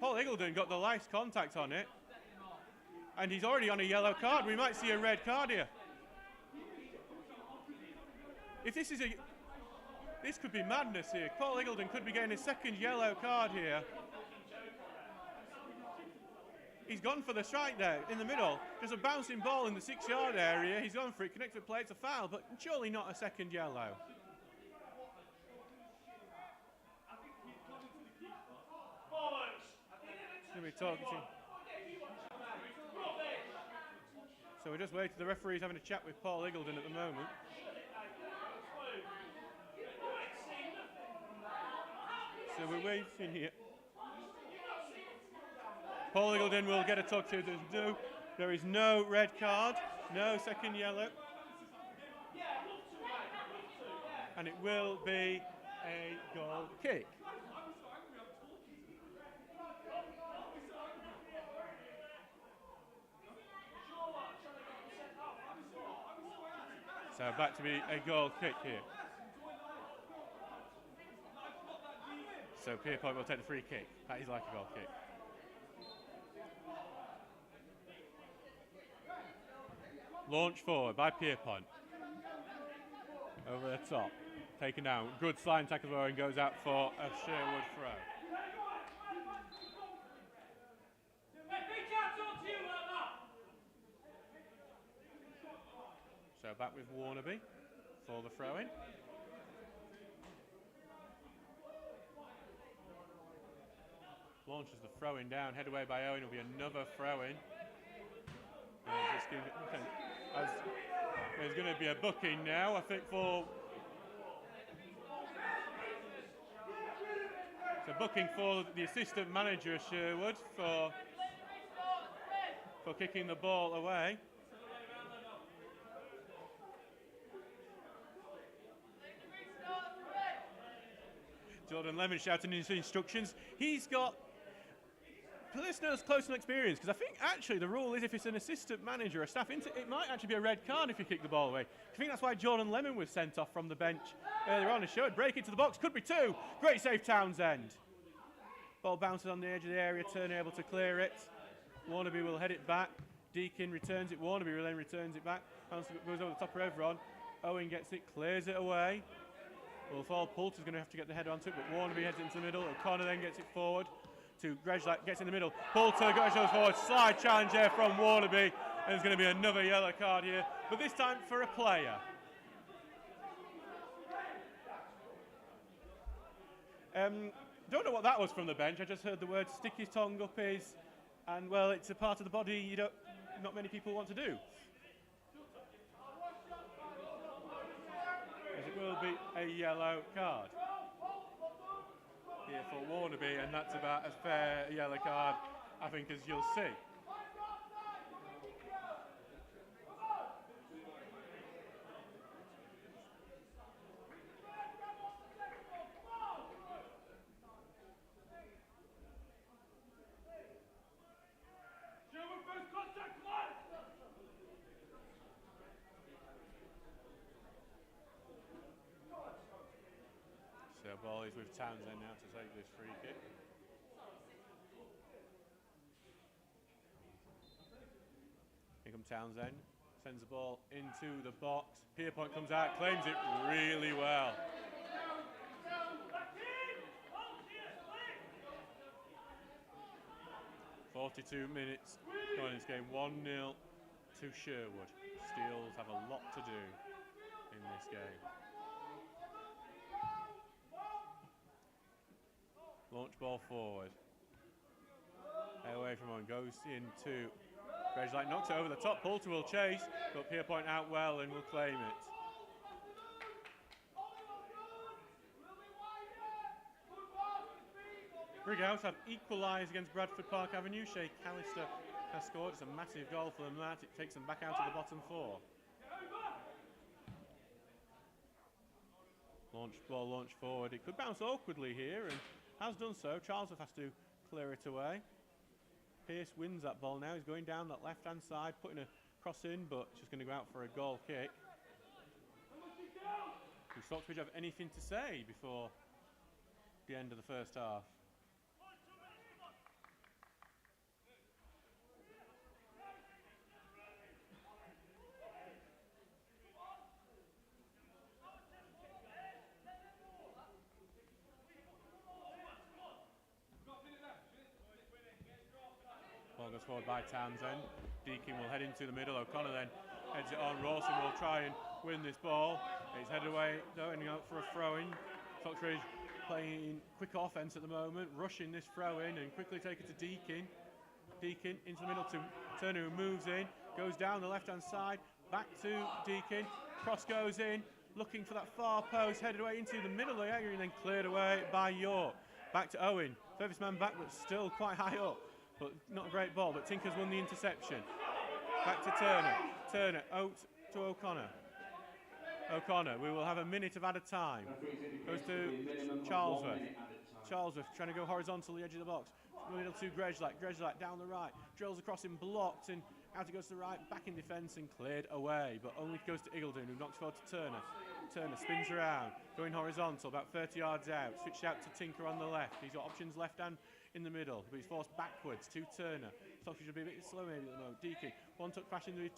S1: Paul Iggledon got the last contact on it, and he's already on a yellow card. We might see a red card here. If this is this could be madness here. Paul Iggledon could be getting his second yellow card here. He's gone for the strike there in the middle. There's a bouncing ball in the 6-yard area. He's gone for it, connects with play. It's a foul, but surely not a second yellow. So we're just waiting. The referee's having a chat with Paul Iggledon at the moment. So we're waiting here. Paul Iggledon will get a talk to. There is no red card, no second yellow. And it will be a goal kick. So back to be a goal kick here. So Pierpoint will take the free kick. That is like a goal kick. Launch forward by Pierpoint. Over the top. Taken down. Good sliding tackle and goes out for a Sherwood throw. So back with Warnaby for the throw-in. Launches the throw-in down. Head away by Owen. Will be another throw-in. There's going to be a booking now, I think, for booking for the assistant manager of Sherwood for kicking the ball away. Jordan Lemon shouting his instructions. He's got listeners close and experienced, because I think actually the rule is if it's an assistant manager or staff, it might actually be a red card if you kick the ball away. I think that's why Jordan Lemon was sent off from the bench earlier on. A showed break into the box, could be 2. Great save, Townsend. Ball bounces on the edge of the area, Turner able to clear it. Warnaby will head it back. Deakin returns it, Warnaby then returns it back. Goes over the top of everyone. Owen gets it, clears it away. Will fall. Poulter's going to have to get the header onto it, but Warnaby heads into the middle. O'Connor then gets it forward to Grejlak, gets in the middle. Poulter goes forward, slide challenge there from Warnaby. And there's going to be another yellow card here, but this time for a player. Don't know what that was from the bench. I just heard the word stick his tongue up his, and well, it's a part of the body not many people want to do. As it will be a yellow card here for Warnaby, and that's about as fair a yellow card, I think, as you'll see. So ball is with Townsend now to take this free kick. Here comes Townsend, sends the ball into the box. Pierpoint comes out, claims it really well. "42 minutes going in this game, 1-0 to Sherwood. Steels have a lot to do in this game. Launch ball forward. Away from one, goes into Grejlak, knocks it over the top. Poulter will chase, but Pierpoint out well and will claim it. Brighouse have equalised against Bradford Park Avenue. Shea Callister has scored. It's a massive goal for them. That it takes them back out of the bottom 4. Launch ball, launch forward. It could bounce awkwardly here and has done so. Charlesworth has to clear it away. Pearce wins that ball now. He's going down that left-hand side, putting a cross in, but just going to go out for a goal kick. Does Stocksbridge have anything to say before the end of the first half? Ball goes forward by Townsend. Deakin will head into the middle. O'Connor then heads it on. Rawson will try and win this ball. He's headed away, though, ending up for a throw-in. Stocksbridge playing quick offence at the moment, rushing this throw-in and quickly take it to Deakin. Deakin into the middle to Turner, who moves in, goes down the left-hand side, back to Deakin. Cross goes in, looking for that far post, headed away into the middle of the area and then cleared away by York. Back to Owen. Furthest man back, but still quite high up. But not a great ball, but Tinker's won the interception. Back to Turner. Turner out to O'Connor. O'Connor, we will have a minute of added time. Goes to Charlesworth. Charlesworth trying to go horizontal the edge of the box. Middle to Grejlak. Grejlak down the right. Drills across him, blocked, and out it goes to the right, back in defence and cleared away. But only goes to Iggledon, who knocks forward to Turner. Turner spins around, going horizontal, about 30 yards out. Switched out to Tinker on the left. He's got options left and in the middle, but he's forced backwards to Turner. Stocksbridge should be a bit slow maybe at the moment. Deakin, one touch pass into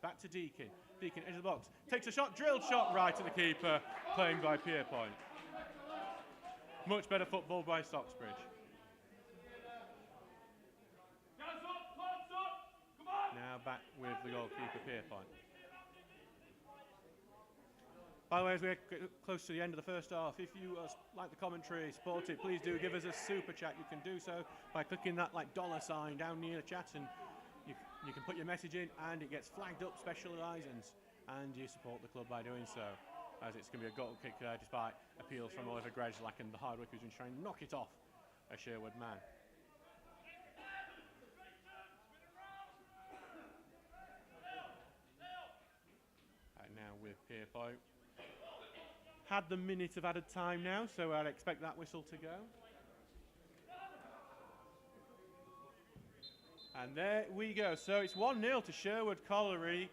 S1: back to Deakin. Deakin, edge of the box, takes a shot, drilled shot right at the keeper, claimed by Pierpoint. Much better football by Stocksbridge. Now back with the goalkeeper, Pierpoint. By the way, as we get close to the end of the first half, if you like the commentary, support it, please do give us a super chat. You can do so by clicking that $sign down near the chat, and you can put your message in and it gets flagged up, special horizons, and you support the club by doing so, as it's going to be a goal kick there despite appeals from Oliver Grejlak and the hard work who's been trying to knock it off a Sherwood man. And now with Pierpoint. Had the minute of added time now, so I'd expect that whistle to go. And there we go. So it's 1-0 to Sherwood Colliery.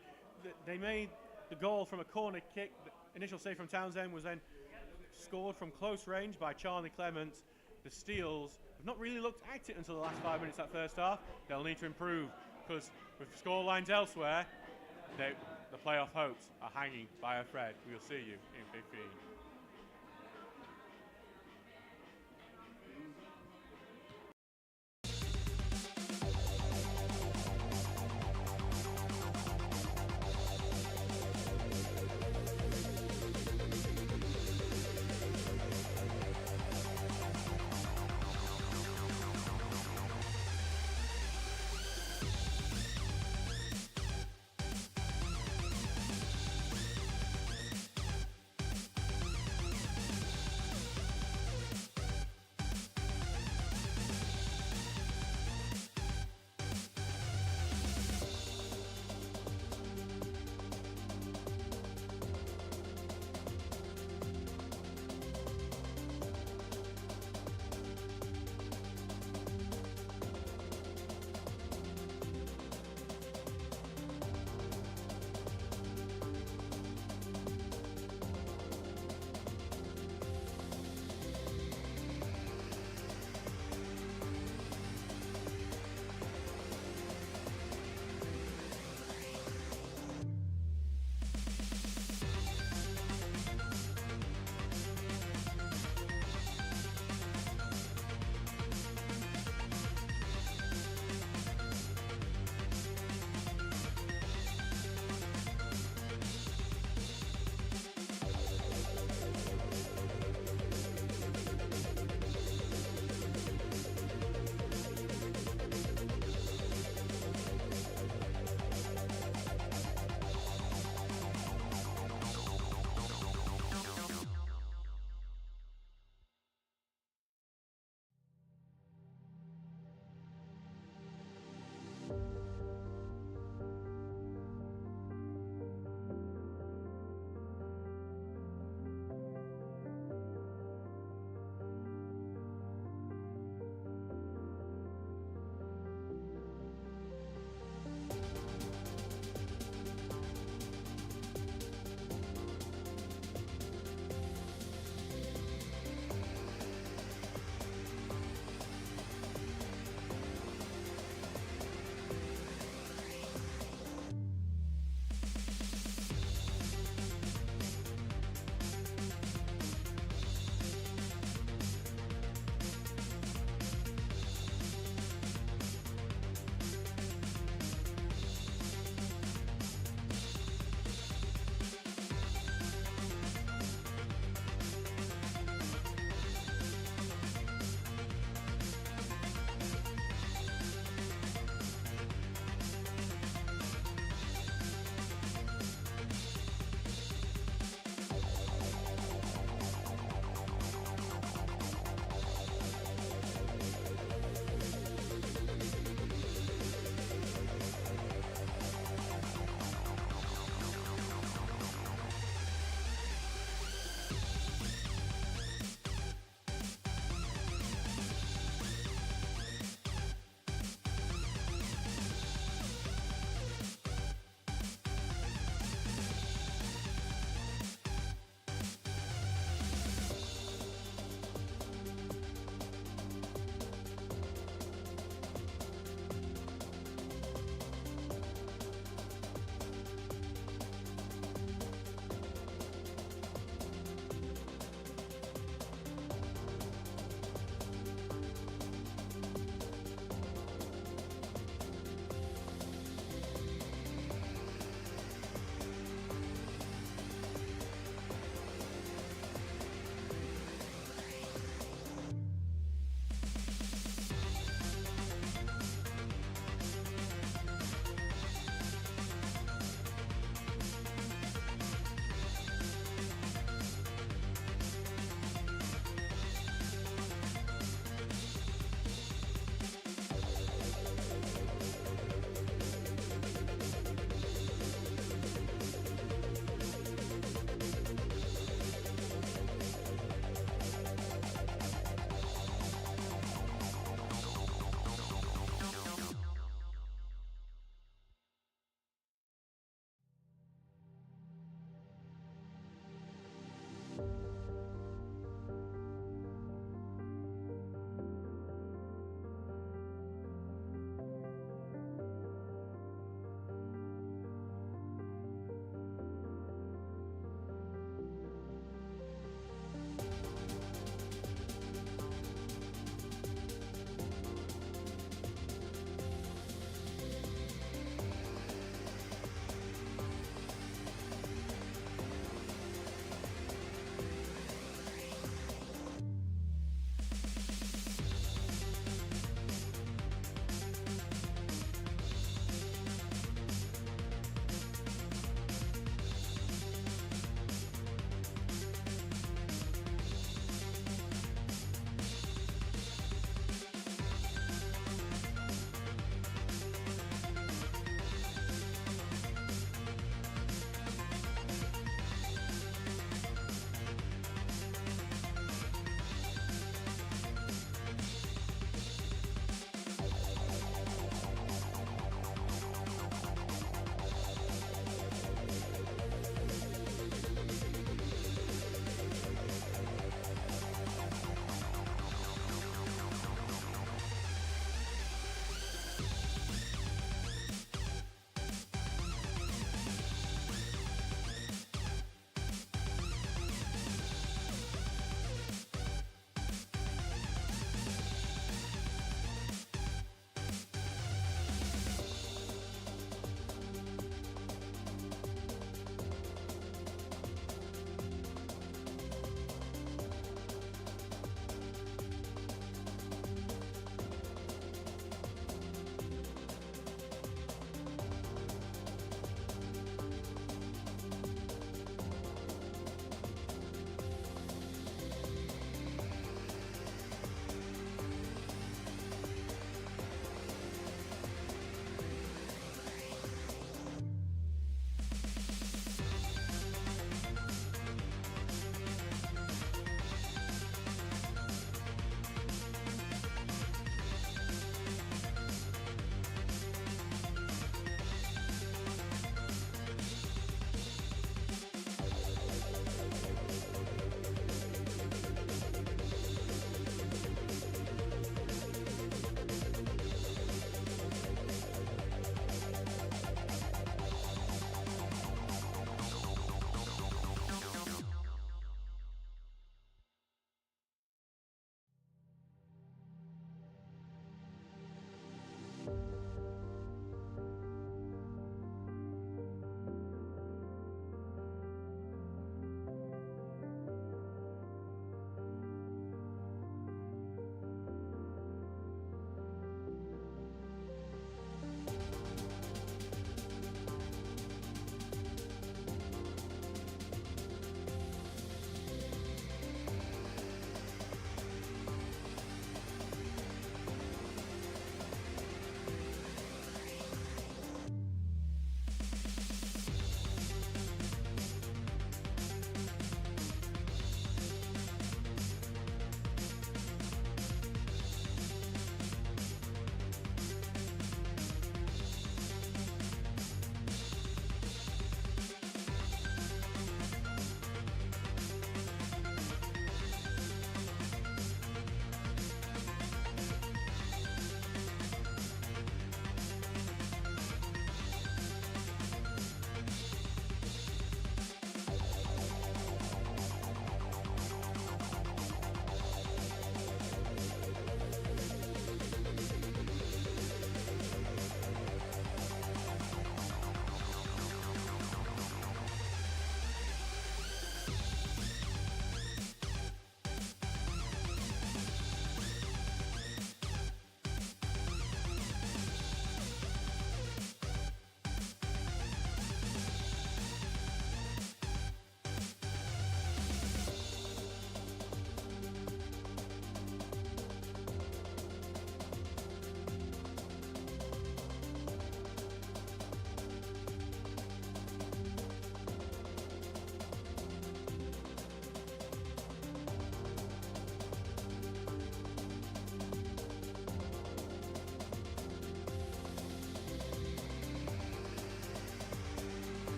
S1: They made the goal from a corner kick. The initial save from Townsend was then scored from close range by Charlie Clement. The Steels have not really looked at it until the last 5 minutes that first half. They'll need to improve because with scorelines elsewhere, the playoff hopes are hanging by a thread. We'll see you in 15.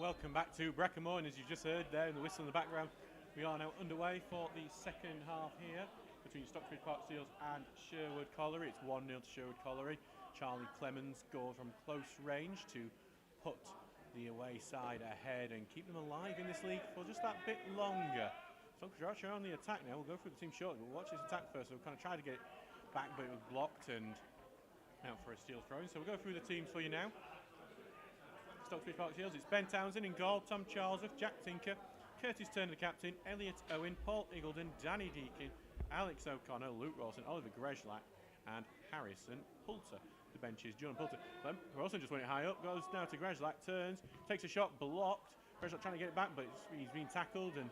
S1: welcome back to Brecon Moor, and as you just heard there in the whistle in the background, we are now underway for the second half here between Stocksbridge Park Steels and Sherwood Colliery. It's 1-0 to Sherwood Colliery. Charlie Clemens scored from close range to put the away side ahead and keep them alive in this league for just that bit longer. Stocksbridge are actually on the attack now. We'll go through the team shortly. We'll watch this attack first. We'll kind of try to get it back, but it was blocked and out for a steel throw. So we'll go through the teams for you now. Stocksbridge Park Steels, it's Ben Townsend in goal, Tom Charlesworth, Jack Tinker, Curtis Turner the captain, Elliot Owen, Paul Eagledon, Danny Deakin, Alex O'Connor, Luke Rawson, Oliver Grezlak and Harrison Poulter. The benches, John Poulter. Rawson just went it high up, goes now to Grezlak, turns, takes a shot, blocked. Grezlak trying to get it back, but he's been tackled and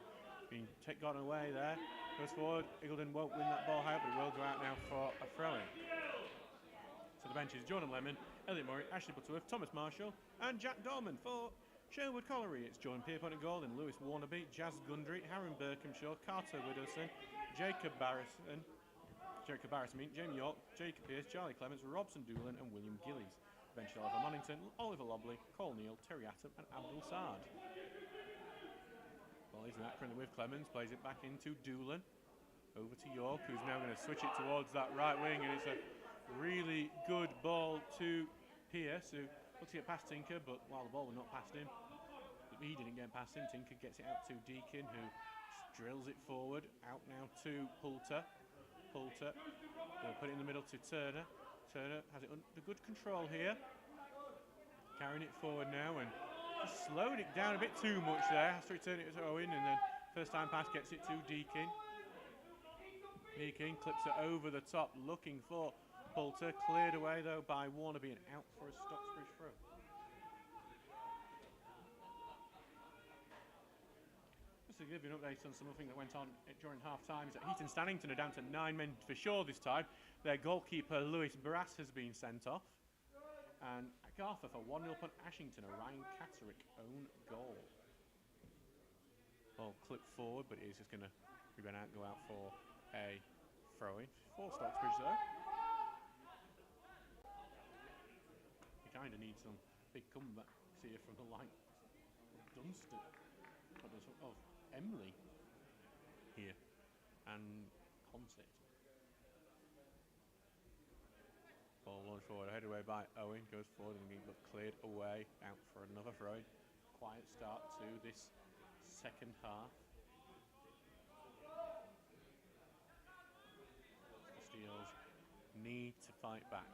S1: been gotten away there. Goes forward, Eagledon won't win that ball high up, but it will go out now for a throw-in. So the benches, Jordan Lemon, Elliot Murray, Ashley Butterworth, Thomas Marshall and Jack Dorman. For Sherwood Colliery, it's Jordan Pierpont at goal, and Lewis Warnaby, Jazz Gundry, Harron Berkhamshaw, Carter Widdowson, Jacob Barrison, Jamie York, Jacob Pearce, Charlie Clements, Robson Doolan and William Gillies. Bench Oliver Monington, Oliver Lobley, Cole Neal, Terry Atom and Abdul Saad. Ball is back from with Clemens, plays it back into Doolan. Over to York, who's now going to switch it towards that right wing, and it's a really good ball to Pearce, who looks to get past Tinker, but while the ball was not past him, he didn't get past him. Tinker gets it out to Deakin, who drills it forward, out now to Poulter. They'll put it in the middle to Turner. Turner has it under good control here, carrying it forward now, and just slowed it down a bit too much there. Has to return it to Owen, and then first time pass gets it to Deakin. Deakin clips it over the top, looking for Poulter, cleared away though by Warnaby and out for a Stocksbridge throw. Just to give you an update on something that went on during half time, is that Heaton Stannington are down to 9 men for sure this time. Their goalkeeper Lewis Brass has been sent off, and Gartha for 1-0 upon Ashington, a Ryan Catterick own goal. Ball clipped forward, but it is just going to go out for a throw-in for Stocksbridge though. Kind of need some big comebacks here from the likes of Dunstan, of Emily here, and Consett. Ball launched forward, headed away by Owen, goes forward and but cleared away, out for another throw. Quiet start to this second half. The Steels need to fight back.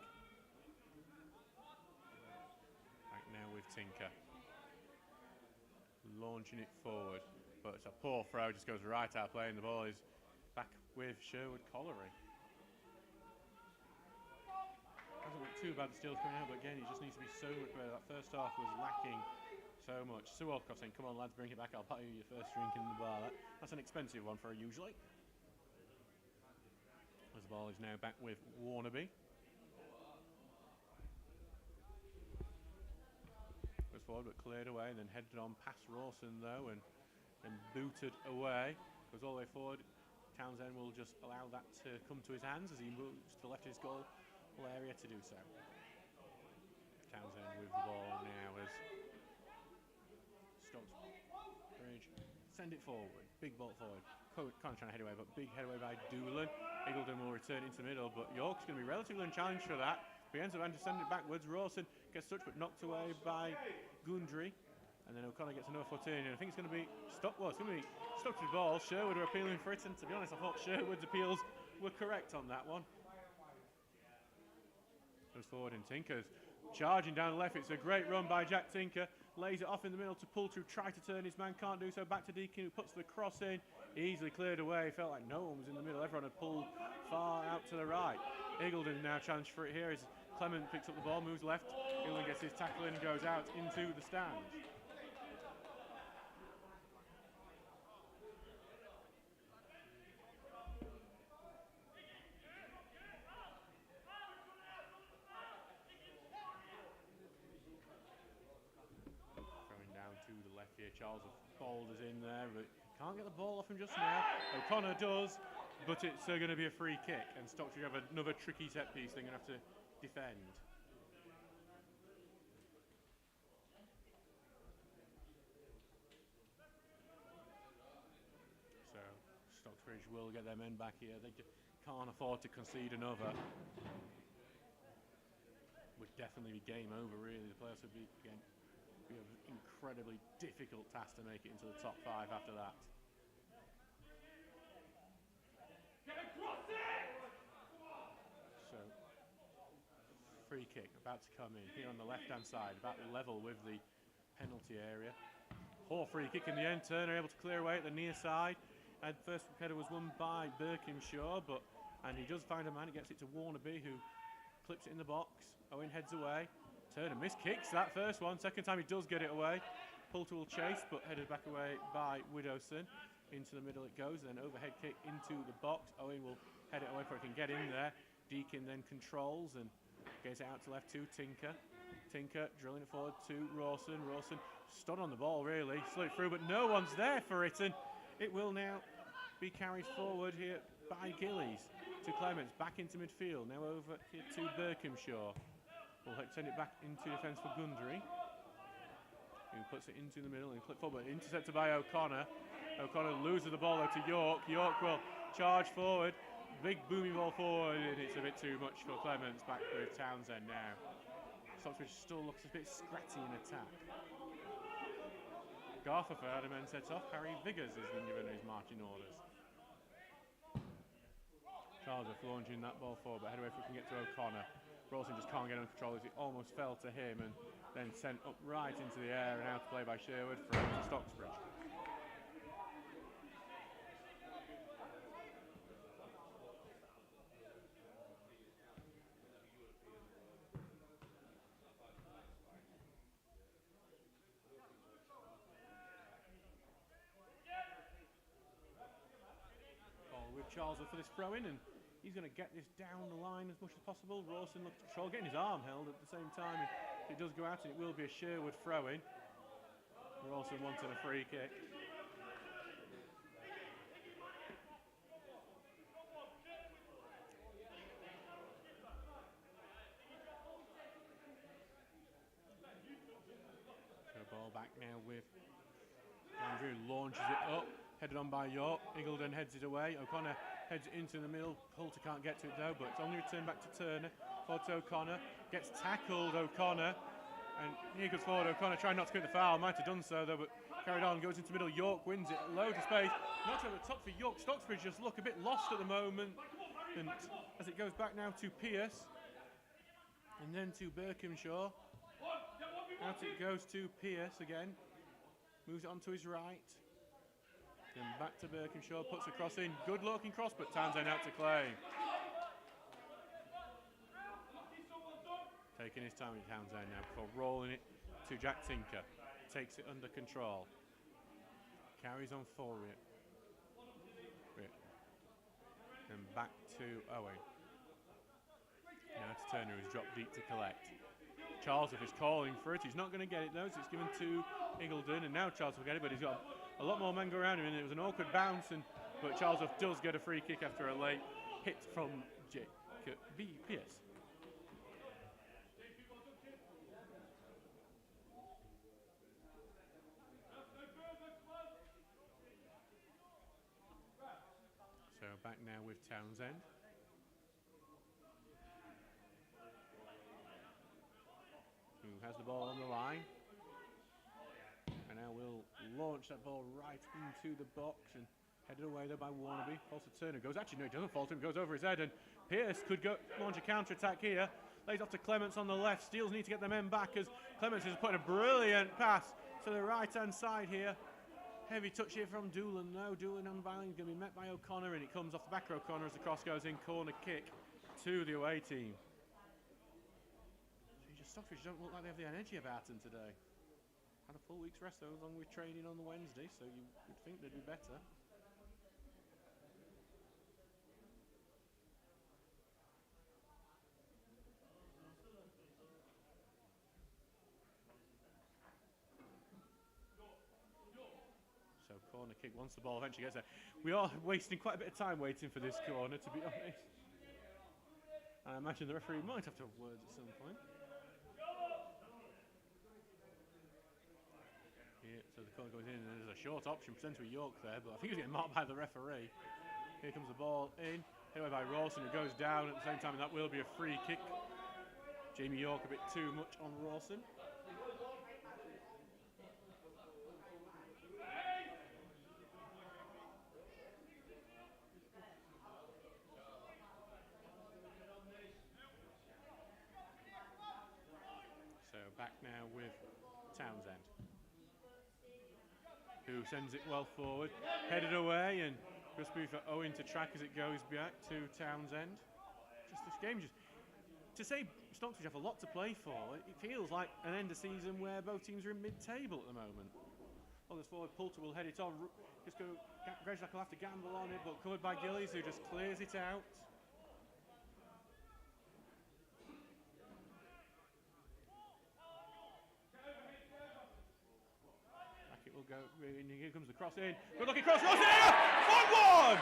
S1: Now with Tinker launching it forward, but it's a poor throw, just goes right out of play, and the ball is back with Sherwood Colliery. Hasn't looked too bad, the Steel's coming out, but again it just needs to be so much better. That first half was lacking so much. Sue Allcroft saying, come on lads, bring it back, I'll buy you your first drink in the bar. That's an expensive one for her usually. As the ball is now back with Warnaby. Forward but cleared away, and then headed on past Rawson though, and booted away. Goes all the way forward. Townsend will just allow that to come to his hands as he moves to the left of his goal area to do so. Townsend with the ball now as Stocksbridge send it forward. Big ball forward. Kind of trying to head away, but big head away by Doolan. Eagledon will return into the middle, but York's going to be relatively unchallenged for that. He ends up having to send it backwards. Rawson gets touched but knocked away by Gundry, and then O'Connor gets another foot in, and I think it's going to be it's going to be Stocksbridge ball. Sherwood are appealing for it, and to be honest, I thought Sherwood's appeals were correct on that one. Goes forward and Tinker's charging down the left. It's a great run by Jack Tinker. Lays it off in the middle to Poulter, who tried to turn his man, can't do so. Back to Deakin, who puts the cross in. Easily cleared away. Felt like no one was in the middle. Everyone had pulled far out to the right. Eagledon now challenged for it here as Clement picks up the ball, moves left. Eagledon gets his tackle in and goes out into the stands. Charles boulders in there, but can't get the ball off him just now. O'Connor does, but it's going to be a free kick, and Stocksbridge have another tricky set piece they're going to have to defend. will get their men back here. They can't afford to concede another. Would definitely be game over, really. The playoffs would be, again, be an incredibly difficult task to make it into the top 5 after that. So, free kick about to come in here on the left-hand side, about level with the penalty area. Poor free kick in the end. Turner able to clear away at the near side. And first header was won by Birkinshaw, and he does find a man. He gets it to Warnaby, who clips it in the box. Owen heads away. Turner miskicks that first one. Second time he does get it away. Poulter will chase, but headed back away by Widowson. Into the middle it goes, then overhead kick into the box. Owen will head it away before he can get in there. Deakin then controls and gets it out to left to Tinker. Tinker drilling it forward to Rawson. Rawson stood on the ball, really. Slid it through, but no one's there for it. And it will now be carried forward here by Gillies to Clements. Back into midfield. Now over here to Birkinshaw. Will send it back into defence for Gundry, who puts it into the middle and clip forward. Intercepted by O'Connor. O'Connor loses the ball though to York. York will charge forward. Big booming ball forward, and it's a bit too much for Clements. Back with Townsend now. Stocksbridge still looks a bit scratty in attack. Gartha for Adam sets off. Harry Viggers has been given his marching orders. Charles launching that ball forward, but head away if we can get to O'Connor. Rawson just can't get under control as it almost fell to him and then sent up right into the air and out to play by Sherwood for Stocksbridge. Ball with Charles for this throw in, and he's going to get this down the line as much as possible. Rawson looks to control, getting his arm held at the same time. It does go out, and it will be a Sherwood throw-in. Rawson wanted a free kick. So ball back now with Andrew, launches it up, headed on by York. Eagledon heads it away. O'Connor heads it into the middle. Poulter can't get to it though, but it's only returned back to Turner. Forward to O'Connor. Gets tackled, O'Connor. And here goes forward. O'Connor trying not to commit the foul. Might have done so though, but carried on. Goes into the middle. York wins it. Loads of space. Not over the top for York. Stocksbridge just look a bit lost at the moment. And as it goes back now to Pierce. And then to Birkinshaw. Out it goes to Pierce again. Moves it on to his right. Then back to Birkinshaw, puts the cross in. Good looking cross, but Townsend out to claim. Taking his time with Townsend now before rolling it to Jack Tinker. Takes it under control. Carries on forward. And back to Owen. Now to Turner, who's dropped deep to collect. Charles is calling for it. He's not going to get it though, so it's given to Eagledon, and now Charles will get it, but he's got a lot more men go around him, and it was an awkward bounce, but Charles does get a free kick after a late hit from Pierce. So back now with Townsend. Who has the ball on the line. And now we'll launch that ball right into the box and headed away there by Warnaby. Falls to Turner. Goes, actually no, he doesn't fall to him. Goes over his head, and Pierce could go launch a counter-attack here. Lays off to Clements on the left. Steels need to get the men back as Clements is putting a brilliant pass to the right-hand side here. Heavy touch here from Doolan. No, Doolan on Bowling going to be met by O'Connor, and it comes off the back of O'Connor as the cross goes in. Corner kick to the away team. Stocksbridge don't look like they have the energy about them today. Had a full week's rest though, along with training on the Wednesday, so you would think they'd be better. So corner kick once the ball eventually gets there. We are wasting quite a bit of time waiting for this corner, to be honest. I imagine the referee might have to have words at some point. So the corner goes in, and there's a short option presented with York there, but I think he's getting marked by the referee. Here comes the ball in. Hit away by Rawson, who goes down at the same time, and that will be a free kick. Jamie York a bit too much on Rawson. So back now with Townsend, who sends it well forward, headed away, and just be for Owen to track as it goes back to Townsend. Just this game, just to say Stocksbridge have a lot to play for. It feels like an end of season where both teams are in mid-table at the moment. On this forward, Poulter will head it on. Just go. Grezlak will have to gamble on it, but covered by Gillies, who just clears it out. Will go, and here comes the cross in. Good looking cross, Ross here! 1-1!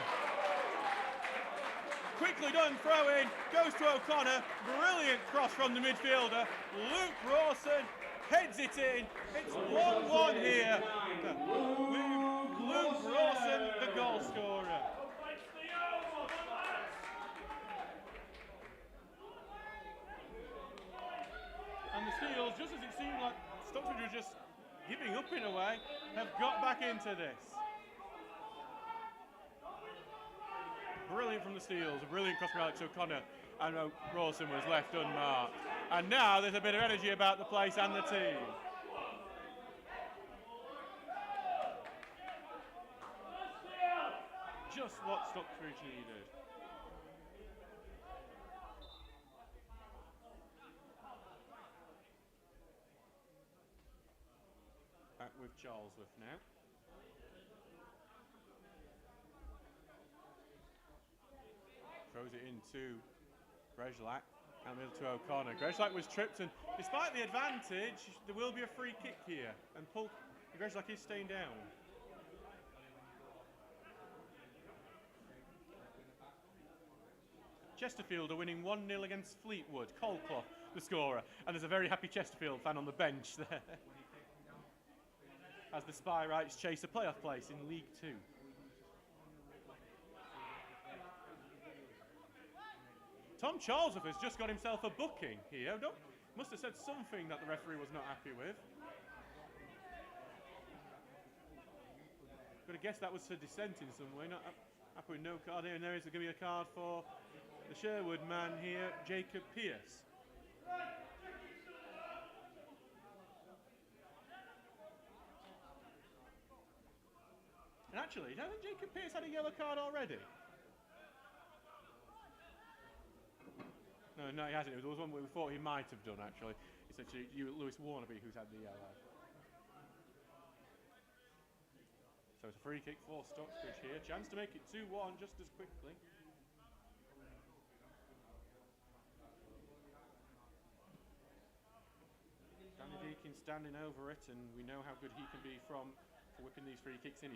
S1: Quickly done, throw in, goes to O'Connor. Brilliant cross from the midfielder. Luke Rawson heads it in. It's 1-1 here. Luke Rawson, the goal scorer. And the Steels, just as it seemed like Stocksbridge were just giving up in a way, have got back into this. Brilliant from the Steels, a brilliant cross from Alex O'Connor, and Rawson was left unmarked. And now there's a bit of energy about the place and the team. Just what Stocksbridge needed. Back with Charlesworth now. Throws it into Grezlak, and middle to O'Connor. Grezlak was tripped, and despite the advantage, there will be a free kick here, and Grezlak is staying down. Chesterfield are winning 1-0 against Fleetwood. Colclough, the scorer, and there's a very happy Chesterfield fan on the bench there. As the Spy Rights chase a playoff place in League Two. Tom Charlesworth has just got himself a booking here. Must have said something that the referee was not happy with. Got to guess that was for dissent in some way. Not happy with no card here, and there is going to be a card for the Sherwood man here, Jacob Pearce. And actually, hasn't Jacob Pearce had a yellow card already? No, he hasn't. There was one we thought he might have done, actually. It's actually Lewis Warnaby who's had the yellow. So it's a free kick for Stocksbridge here. Chance to make it 2-1 just as quickly. Danny Deakin standing over it, and we know how good he can be for whipping these free kicks in.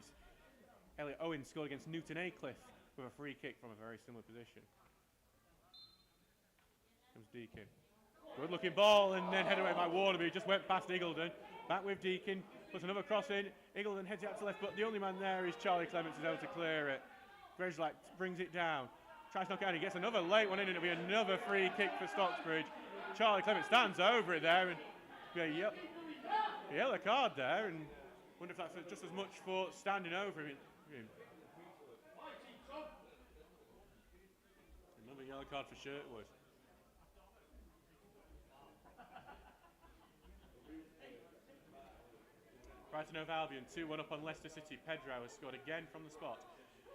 S1: Elliot Owen scored against Newton Aycliffe with a free kick from a very similar position. Comes Deakin. Good looking ball, and then headed away by Warnaby. Just went past Eagledon. Back with Deakin. Puts another cross in. Eagledon heads it out to left, but the only man there is Charlie Clements, who's able to clear it. Grezlak brings it down. Tries to knock it out. He gets another late one in, and it'll be another free kick for Stocksbridge. Charlie Clements stands over it there, and yellow card there, and wonder if that's just as much for standing over him. Another yellow card for Sherwood. Brighton Hove Albion 2-1 up on Leicester City. Pedro has scored again from the spot.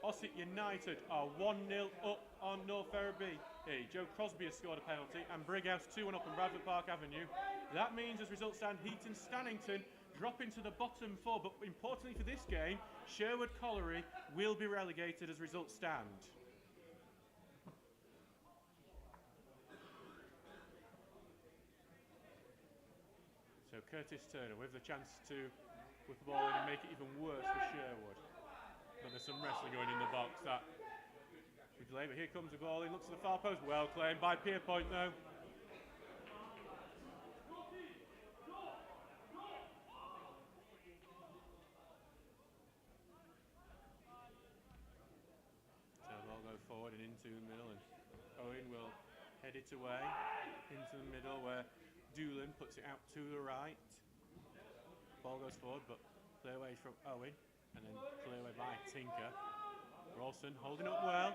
S1: Ossett United are 1-0 up on North Ferriby. Joe Crosby has scored a penalty, and Brighouse 2-1 up on Bradford Park Avenue. That means, as results stand, Heaton Stannington drop into the bottom four, but importantly for this game, Sherwood Colliery will be relegated as results stand. So Curtis Turner with the chance to whip the ball in and make it even worse for Sherwood. But there's some wrestling going in the box. That we delay, but here comes the ball in, looks at the far post, well claimed by Pierpoint though. So forward and into the middle, and Owen will head it away into the middle where Doolin puts it out to the right. Ball goes forward, but clear away from Owen, and then clear away by Tinker. Rawson holding up well,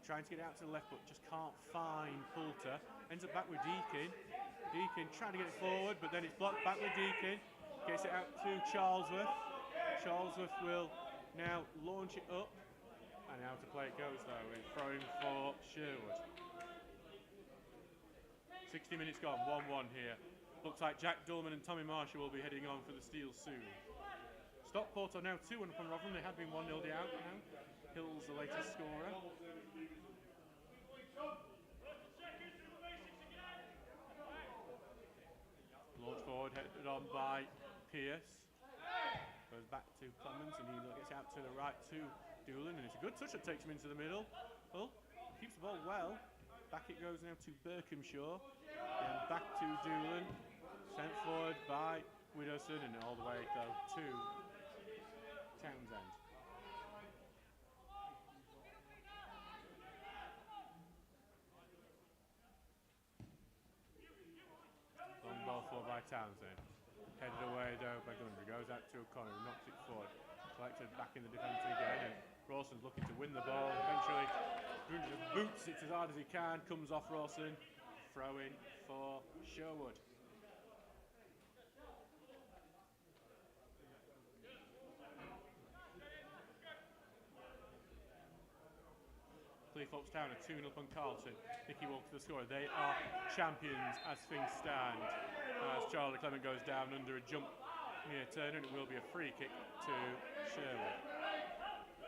S1: trying to get it out to the left, but just can't find Poulter. Ends up back with Deakin. Deakin trying to get it forward, but then it's blocked back with Deakin. Gets it out to Charlesworth. Charlesworth will now launch it up, and out to play it goes though, with throwing for Sherwood. 60 minutes gone, 1-1 here. Looks like Jack Dullman and Tommy Marshall will be heading on for the Steels soon. Stockport are now 2-1 upon Rotherham. They had been 1-0 out now. Hill's the latest scorer. Launch forward, headed on by Pearce. Goes back to Clemens, and he gets out to the right to Doolin, and it's a good touch that takes him into the middle. Well, keeps the ball well. Back it goes now to Berkhamshaw, then back to Doolin, sent forward by Widowson, and all the way though to Townsend. Long ball forward by Townsend. Headed away though by Gundry, goes out to O'Connor, knocks it forward. Collected back in the defence again, and Rawson's looking to win the ball. Eventually, Gundry just boots it as hard as he can, comes off Rawson, throw in for Sherwood. Cleethorpes Town are 2-0 on Carlton. Nicky Walker the scorer. They are champions as things stand. As Charlie Clement goes down under a jump near Turner, and it will be a free kick to Sherwood. So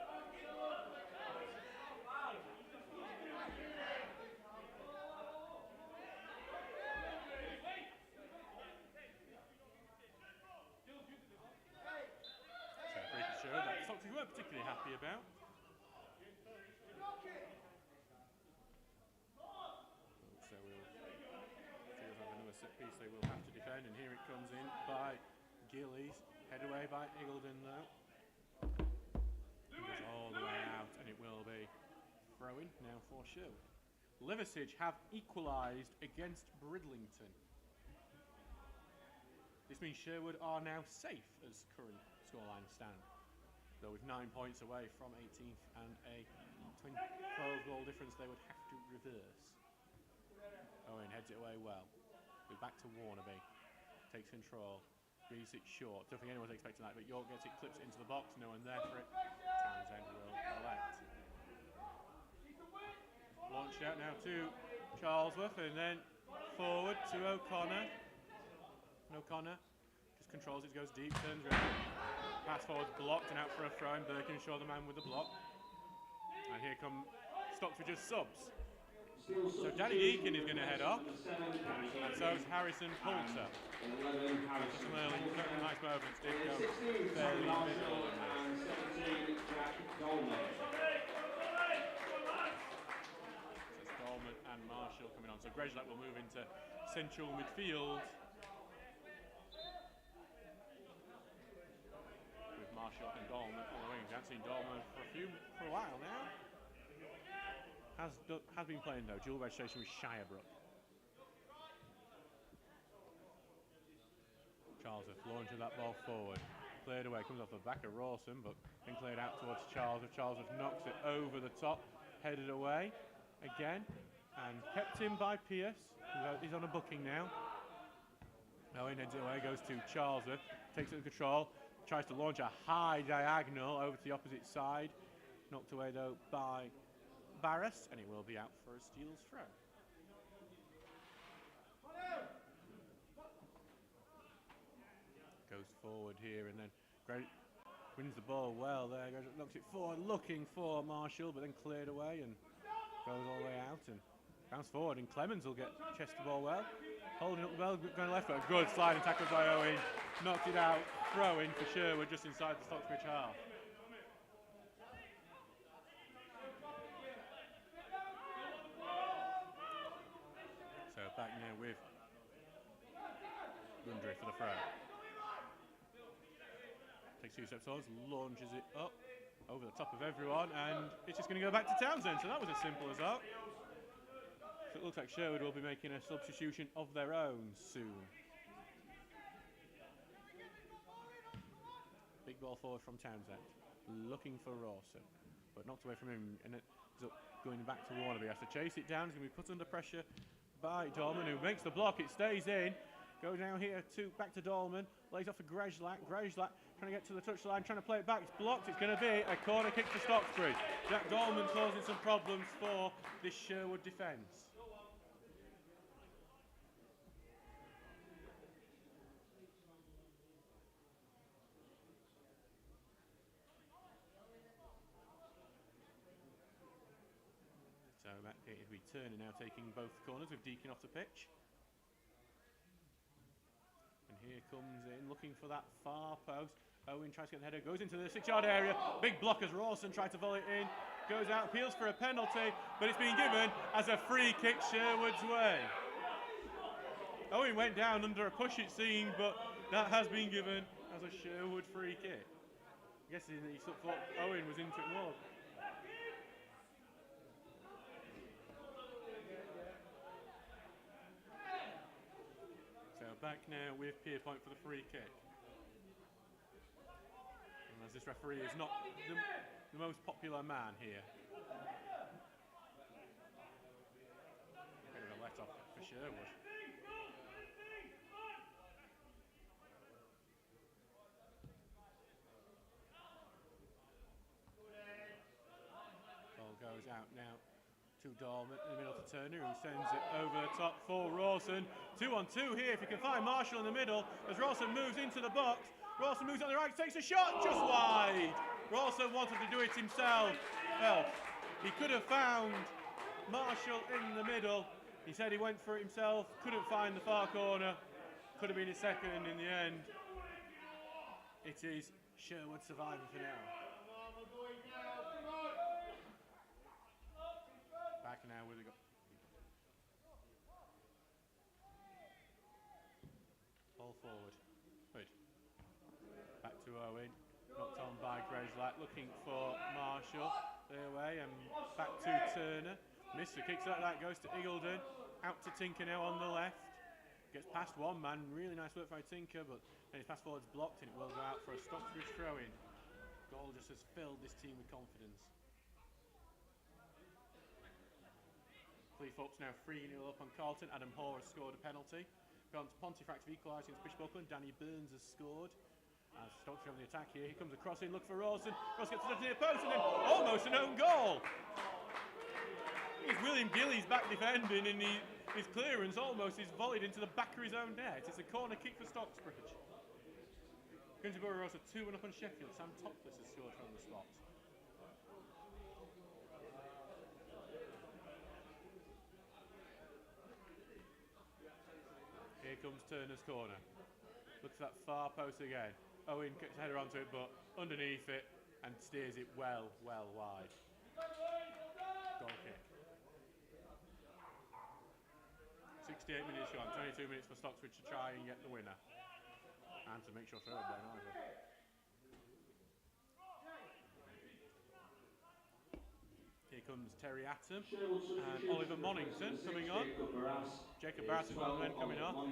S1: free kick to Sherwood. That's something we weren't particularly happy about. Set piece they will have to defend, and here it comes in by Gillies, head away by Eagledon though. It goes all the way out, and it will be throw-in now for Sherwood. Liversidge have equalised against Bridlington. This means Sherwood are now safe as current scoreline stand, though with 9 points away from 18th and a 12-goal difference they would have to reverse. Owen heads it away well. We're back to Warnaby, takes control, reads it short. Don't think anyone's expecting that, but York gets it, clips it into the box, no one there for it. Townsend will collect. Launched out now to Charlesworth, and then forward to O'Connor. And O'Connor just controls it, goes deep, turns around. Pass forward, blocked, and out for a throw, and Berkhamshaw the man with the block. And here come Stocksbridge's subs. So Danny Deakin is going to head off, and so is Harrison Poulter. Some early, nice moments did go fairly middle. So it's Dolman and Marshall coming on. So Grejlak will move into central midfield, with Marshall and Dolman on the wings. I haven't seen Dolman for a while now. Has been playing though, dual registration with Shirebrook. Charlesworth launches that ball forward, cleared away, comes off the back of Rawson, but then cleared out towards Charlesworth. Charlesworth knocks it over the top, headed away again, and kept in by Pearce. He's on a booking now. Owen heads it away, goes to Charlesworth, takes it in control, tries to launch a high diagonal over to the opposite side. Knocked away though by Barras, and it will be out for a Steels throw. Goes forward here, and then Great wins the ball well there. Knocks it forward, looking for Marshall, but then cleared away and goes all the way out and bounce forward. And Clemens will get chest the ball well, holding up the ball, going left, but a good sliding tackle by Owen. Knocked it out, throw in for Sherwood just inside the Stocksbridge half. So back now with Gundry for the throw. Takes 2 steps forward, launches it up, over the top of everyone, and it's just going to go back to Townsend. So that was as simple as that. So it looks like Sherwood will be making a substitution of their own soon. Big ball forward from Townsend, looking for Rawson, but knocked away from him, and it's up going back to Warner. He has to chase it down. He's going to be put under pressure by Dolman, who makes the block. It stays in. Goes down here back to Dolman. Lays off for Grejlak. Grejlak trying to get to the touchline, trying to play it back. It's blocked. It's going to be a corner kick for Stocksbridge. Jack Dolman causing some problems for this Sherwood defence. So it'll be Turner now taking both corners with Deacon off the pitch. And here comes in, looking for that far post. Owen tries to get the header, goes into the 6-yard area. Big block as Rawson tried to volley it in. Goes out, appeals for a penalty, but it's been given as a free kick Sherwood's way. Owen went down under a push, it seemed, but that has been given as a Sherwood free kick. I guess he thought Owen was into it more. Back now with Pierpoint for the free kick. And as this referee is not the most popular man here. A bit of a let off for Sherwood. Ball goes out now to Dolman in the middle to Turner, who sends it over the top for Rawson. 2-on-2 here, if you can find Marshall in the middle, as Rawson moves into the box. Rawson moves on the right, takes a shot, just wide. Rawson wanted to do it himself. Well, he could have found Marshall in the middle. He said he went for it himself, couldn't find the far corner. Could have been his second in the end. It is Sherwood surviving for now. Back now with a ball forward. Good. Back to Owen. Knocked on by Grejlak. Looking for Marshall. Their way and back to Turner. Missed the kicks like that. Goes to Eagledon. Out to Tinker now on the left. Gets past one man. Really nice work by Tinker, but then his pass forward's blocked and it will go out for a Stocksbridge throw-in. Goal just has filled this team with confidence. Cleethorpes now 3-0 up on Carlton. Adam Hall has scored a penalty. Gone to Pontefract to equalise against Bishop Auckland. Danny Burns has scored. As Stocksbridge on the attack here. Here comes a cross in. Look for Rawson. Rawson gets to the near post and then almost an own goal. It's William Gillies back defending and his clearance almost is volleyed into the back of his own net. It's a corner kick for Stocksbridge. Gunsborough Rosa 2-1 up on Sheffield. Sam Topless has scored from the spot. Here comes Turner's corner. Looks at that far post again. Owen gets his header onto it, but underneath it and steers it well wide. Goal kick. 68 minutes gone, 22 minutes for Stocksbridge to try and get the winner. And to make sure Sherwood don't either. Here comes Terry Atom and Oliver Monington coming on. Jacob Barras is one of the men coming off. So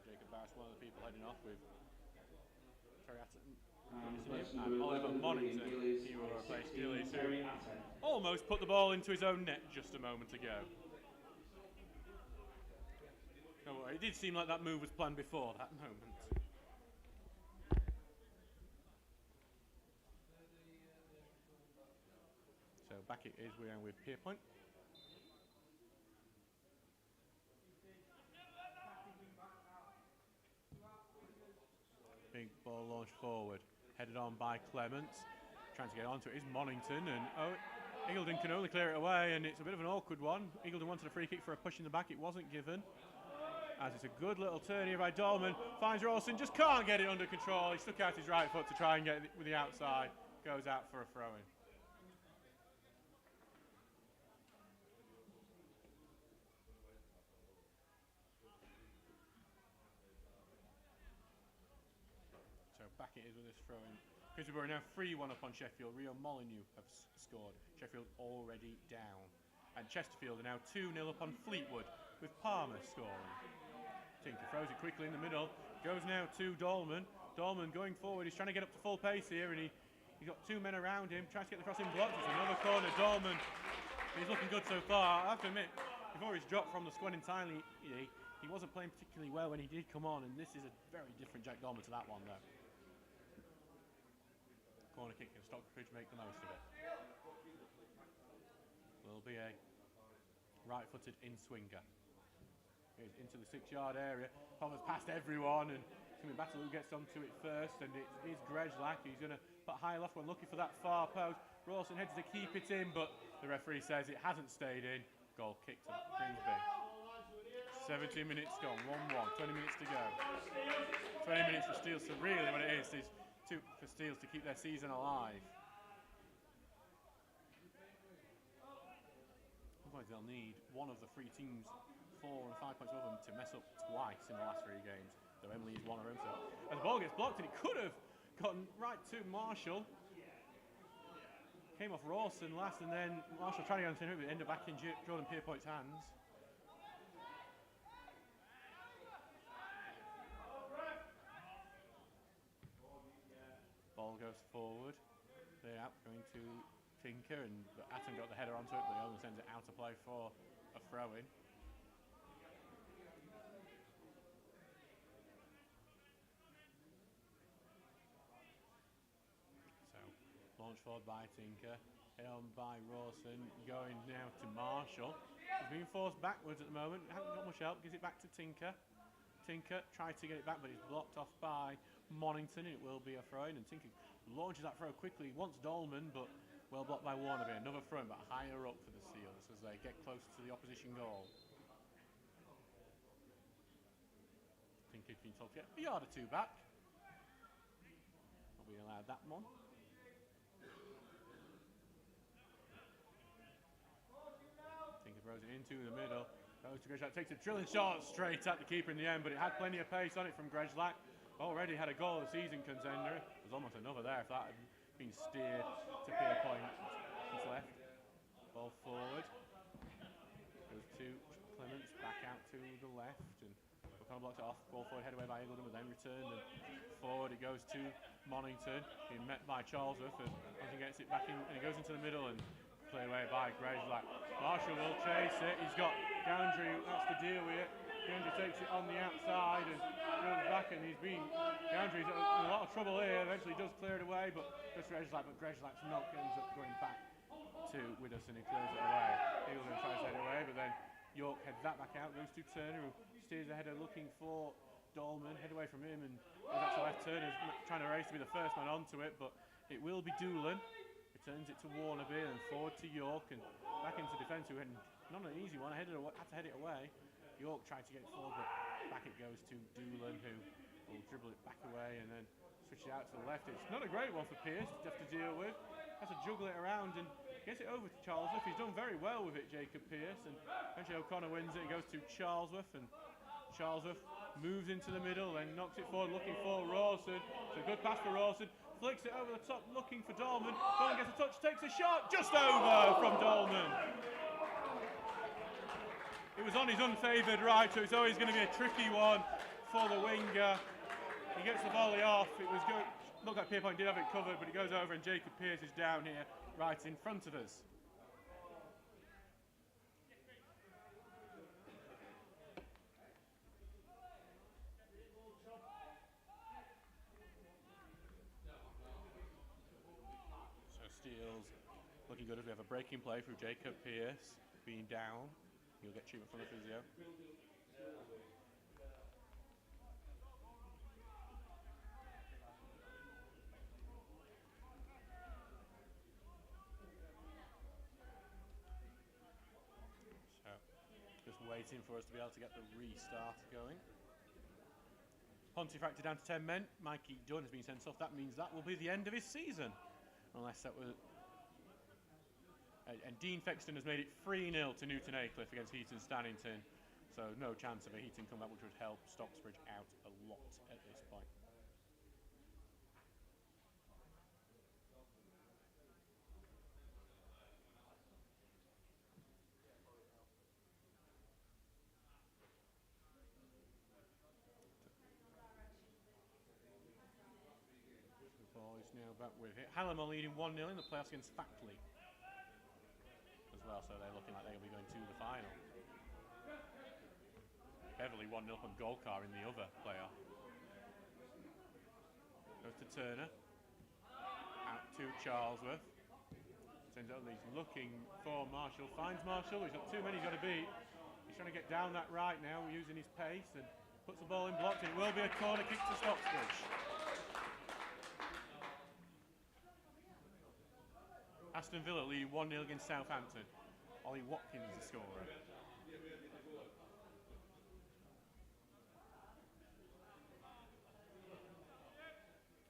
S1: Jacob Barras, one of the people heading off with Terry Atom and Oliver Monington. He will replace Gillies, who almost put the ball into his own net just a moment ago. Oh, it did seem like that move was planned before that moment. So back it is, we are with Pierpoint. Big ball launched forward, headed on by Clement. Trying to get onto it is Monington, and Eagledon can only clear it away, and it's a bit of an awkward one. Eagledon wanted a free kick for a push in the back, it wasn't given. As it's a good little turn here by Dolman, finds Rawson, just can't get it under control. He stuck out his right foot to try and get it with the outside, goes out for a throw-in. back it is with this throw-in. Peterborough now 3-1 up on Sheffield. Rio Molyneux have scored. Sheffield already down. And Chesterfield are now 2-0 up on Fleetwood, with Palmer scoring. Tinker throws it quickly in the middle. Goes now to Dolman. Dolman going forward. He's trying to get up to full pace here, and he's got 2 men around him. Tries to get the crossing blocked. It's another corner. Dolman. He's looking good so far. I have to admit, before he's dropped from the squad entirely, he wasn't playing particularly well when he did come on, and this is a very different Jack Dolman to that one, though. Corner kick, and Stocksbridge make the most of it. Will be a right-footed in-swinger. Goes into the 6-yard area. Palmer's past everyone, and it's going to be Battle who gets onto it first, and it is Grezlak who's going to put high left one, looking for that far post. Rawson heads to keep it in, but the referee says it hasn't stayed in. Goal kicked to Grimsby. 17 minutes gone, 1-1, 20 minutes to go. 20 minutes for Steels, so really what it is for Steels to keep their season alive. Otherwise they'll need one of the 3 teams 4 and 5 points above them to mess up twice in the last 3 games. Though Emily is one of them, so as the ball gets blocked, and it could have gotten right to Marshall. Came off Rawson last, and then Marshall trying to get into it, but ended back in Jordan Pierpoint's hands. Ball goes forward. They're out going to Tinker, and Atten got the header onto it, but he only sends it out to play for a throw-in. So, launched forward by Tinker, head on by Rawson, going now to Marshall. He's being forced backwards at the moment, hasn't got much help, gives it back to Tinker. Tinker tried to get it back, but he's blocked off by Monington. It will be a throw-in, and Tinker launches that throw quickly. Wants Dolman, but well blocked by Warnaby. Another throw-in, but higher up for the Seals as they get close to the opposition goal. Tinker's been told to get a yard or 2 back. Not being allowed that one. Tinker throws it into the middle. Goes to Grezlak, takes a drilling shot straight at the keeper in the end, but it had plenty of pace on it from Grezlak. Already had a goal of the season contender. There's almost another there if that had been steered to Pierpoint. He's left. Ball forward. Goes to Clements, back out to the left, and O'Connor blocks it off. Ball forward, head away by Eagledon, but then returned, and forward it goes to Monington, being met by Charlesworth, and Monington gets it back in, and he goes into the middle, and cleared away by Grezlak. Marshall will chase it. He's got Gowndry who has to deal with it. Gowndry takes it on the outside and goes back, and Gowndry's in a lot of trouble here. Eventually does clear it away, but just Grezlak's knock ends up going back to Widdowson, who clears it away. Eagleton tries to head away, but then York heads that back out, goes to Turner, who steers the header looking for Dolman. Head away from him, and that's a left. Turner's trying to race to be the first man onto it, but it will be Doolan. Returns it to Warnaby, and forward to York, and back into defence, who had not an easy one. Had to head it away. York tried to get it forward, but back it goes to Doolan, who will dribble it back away and then switch it out to the left. It's not a great one for Pearce to have to deal with. Has to juggle it around and gets it over to Charlesworth. He's done very well with it, Jacob Pearce, and eventually O'Connor wins it. It goes to Charlesworth, and Charlesworth moves into the middle and knocks it forward, looking for Rawson. It's a good pass for Rawson. Flicks it over the top, looking for Dolman. Dolman gets a touch, takes a shot, just over from Dolman. It was on his unfavoured right, so it's always going to be a tricky one for the winger. He gets the volley off. It was good. Looked like Pierpoint did have it covered, but it goes over, and Jacob Pearce is down here, right in front of us. Steels looking good as we have a breaking play through Jacob Pearce being down. He'll get treatment from the physio. So just waiting for us to be able to get the restart going. Pontefract down to 10 men. Mikey Dunn has been sent off. That means that will be the end of his season. Unless that was... And Dean Fexton has made it 3-0 to Newton Aycliffe against Heaton Stannington. So no chance of a Heaton comeback, which would help Stocksbridge out a lot at this point. now back with it. Hallam are leading 1-0 in the playoffs against Factley as well, so they're looking like they'll be going to the final. Beverley 1-0 from Golkar in the other playoff. Goes to Turner. Out to Charlesworth. Sends out, he's looking for Marshall. Finds Marshall. He's got too many he's got to beat. He's trying to get down that right now, using his pace, and puts the ball in blocked. It will be a corner kick to Stocksbridge. Aston Villa lead 1-0 against Southampton. Ollie Watkins is the scorer.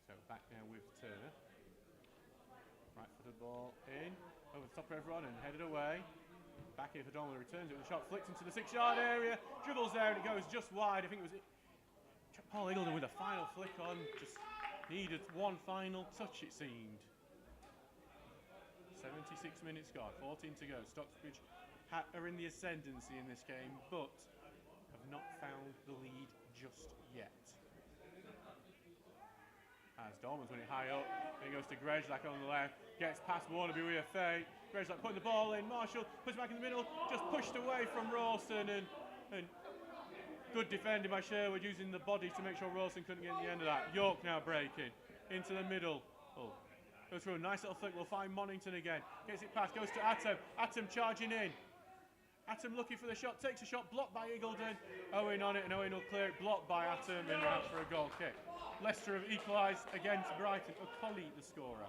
S1: So back now with Turner. Right footed ball in, over the top of everyone and headed away. Back here for Donald, returns it with a shot, flicked into the 6-yard area, dribbles there and it goes just wide. I think it was Paul Eagleton with a final flick on, just needed one final touch it seemed. 76 minutes gone, 14 to go. Stocksbridge are in the ascendancy in this game, but have not found the lead just yet. As Dolman's winning high up, then he goes to Grejlak on the left, gets past Warnaby with a fake. Grejlak putting the ball in, Marshall puts it back in the middle, just pushed away from Rawson, and good defending by Sherwood, using the body to make sure Rawson couldn't get in the end of that. York now breaking into the middle. Goes through a nice little flick, we'll find Monington again. Gets it past, goes to Atom. Atom charging in. Atom looking for the shot, takes a shot, blocked by Eagleton. Owen on it, and Owen will clear it, blocked by Atom, and out for a goal kick. Leicester have equalised against Brighton. O'Collie the scorer.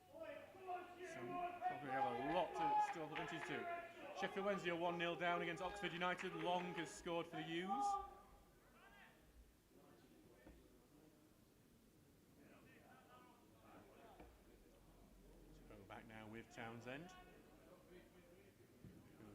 S1: So probably have a lot to still advantage to. Sheffield Wednesday are 1-0 down against Oxford United. Long has scored for the U's. With Townsend, who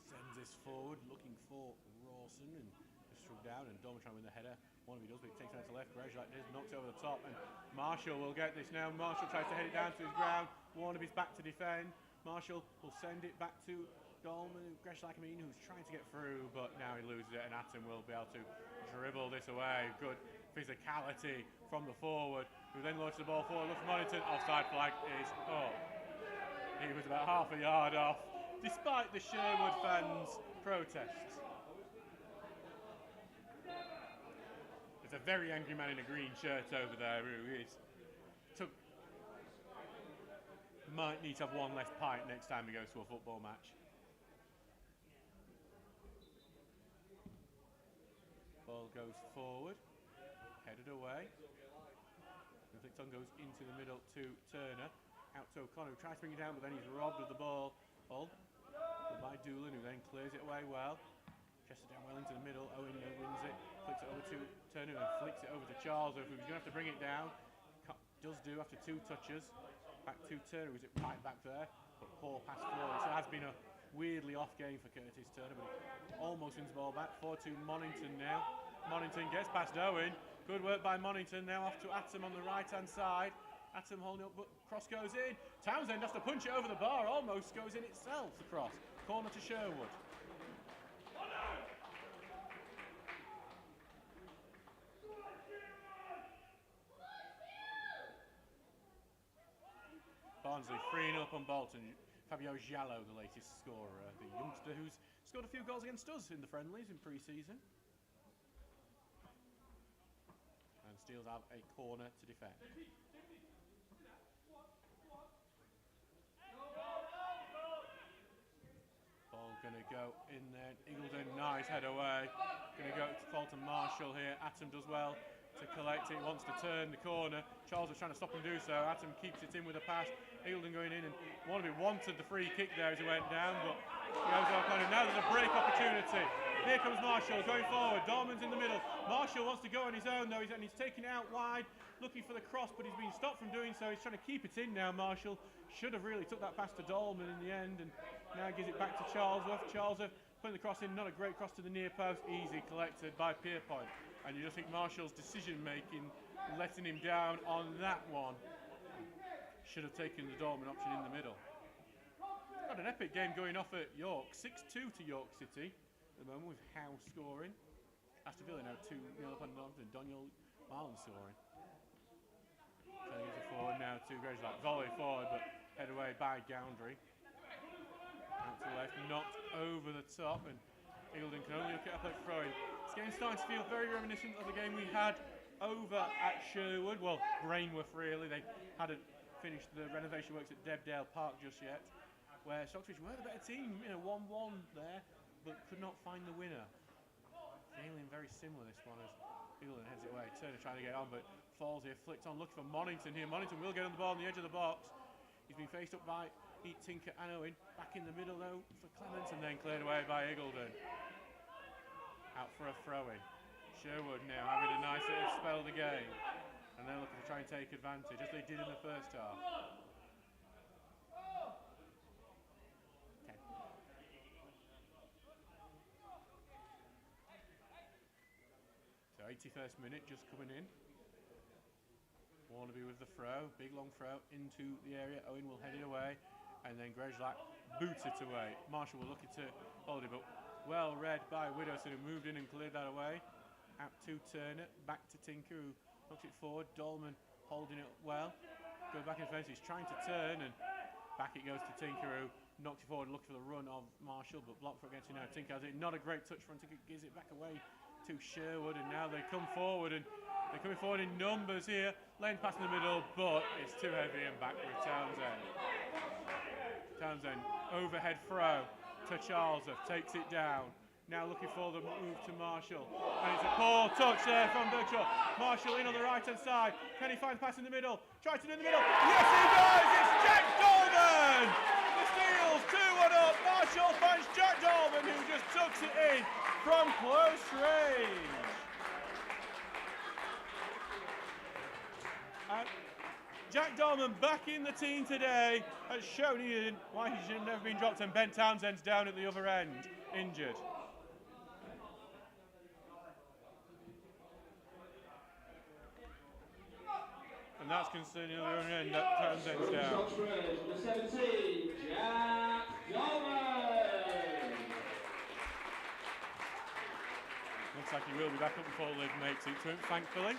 S1: sends this forward, looking for Rawson, and just threw down, and Dolman trying to win the header. One of he does, but he takes it out to left. Grejlak knocks it over the top, and Marshall will get this now. Marshall tries to head it down to his ground. Warnaby's back to defend. Marshall will send it back to Dolman, Grejlak, who's trying to get through, but now he loses it, and Atom will be able to dribble this away. Good physicality from the forward, who then launches the ball forward. Look for Monington. Offside flag is up. He was about half a yard off, despite the Sherwood fans' protests. There's a very angry man in a green shirt over there who might need to have one less pint next time he goes to a football match. Ball goes forward, headed away. Flickton goes into the middle to Turner. Out to O'Connor, who tries to bring it down, but then he's robbed of the ball. By Doolan, who then clears it away well. Chests it down well into the middle. Owen wins it, flicks it over to Turner, and flicks it over to Charles, who's going to have to bring it down. Does do after two touches. Back to Turner, who's it right back there, but poor pass forward. So it has been a weirdly off game for Curtis Turner, but he almost wins the ball back. 4-2 Monington now. Monington gets past Owen. Good work by Monington. Now off to Atom on the right-hand side. Atom holding up, but cross goes in. Townsend has to punch it over the bar, almost goes in itself, the cross. Corner to Sherwood. Barnsley freeing up on Bolton. Fabio Giallo, the latest scorer, the youngster who's scored a few goals against us in the friendlies in pre-season. And Steele's out a corner to defend. Going to go in there. Eagleton, nice head away. Going to go to Fulton Marshall here. Atom does well to collect it. Wants to turn the corner. Charles was trying to stop him do so. Atom keeps it in with a pass. Eagleton going in, and Warnaby wanted the free kick there as he went down, but goes O'Connor. Now there's a break opportunity. Here comes Marshall going forward. Dolman's in the middle. Marshall wants to go on his own though, and he's taking it out wide, looking for the cross, but he's been stopped from doing so. He's trying to keep it in now. Marshall should have really took that pass to Dolman in the end, and now gives it back to Charlesworth. Charlesworth putting the cross in, not a great cross to the near post, easy collected by Pierpoint. And you just think Marshall's decision making, letting him down on that one. Should have taken the Dolman option in the middle. Got an epic game going off at York. 6-2 to York City at the moment, with Howe scoring. Aston Villa now 2-0 up on Northampton. Daniel Marlon scoring. Turning it forward now to Grosjean. Volley forward, but head away by Goundry. Out to the left, knocked over the top, and Eagledon can only look it up at throwing. This game's starting to feel very reminiscent of the game we had over at Sherwood. Well, Brainworth really. They hadn't finished the renovation works at Debdale Park just yet, where Stocksbridge were the better team, 1-1 there, but could not find the winner. Feeling very similar this one as Eagledon heads it away. Turner trying to get on, but falls here, flicked on, looking for Monington here. Monington will get on the ball on the edge of the box. He's been faced up by Tinker and Owen. Back in the middle though for Clements, and then cleared away by Eagledon. Out for a throw-in. Sherwood now having a nice little spell of the game, and they're looking to try and take advantage as they did in the first half. So 81st minute just coming in. Warnaby with the throw, big long throw into the area. Owen will head it away, and then Grosjean boots it away. Marshall will look to hold it, but well read by Widowson, who moved in and cleared that away. Out to Turner, back to Tinker, who knocks it forward. Dolman holding it well. Go back in the fence, he's trying to turn, and back it goes to Tinker, who knocks it forward, looking for the run of Marshall, but blocked for against him now. Tinker has it, not a great touch from Tinker, gives it back away to Sherwood, and now they come forward, and they're coming forward in numbers here. Lane pass in the middle, but it's too heavy, and back with Townsend. Townsend, overhead throw to Charlesworth, takes it down. Now looking for the move to Marshall. And it's a poor touch there from Bergshaw. Marshall in on the right-hand side. Can he find the pass in the middle? Tries to do in the middle. Yes, he does! It's Jack Dolman! The Steels 2-1 up. Marshall finds Jack Dolman, who just tucks it in from close range. And Jack Dolman back in the team today has shown why he should have never been dropped, and Ben Townsend's down at the other end, injured. And that's concerning the other end, that Townsend's down.
S2: Number 17, Jack Dolman.
S1: Looks like he will be back up before Liv makes it to him, thankfully.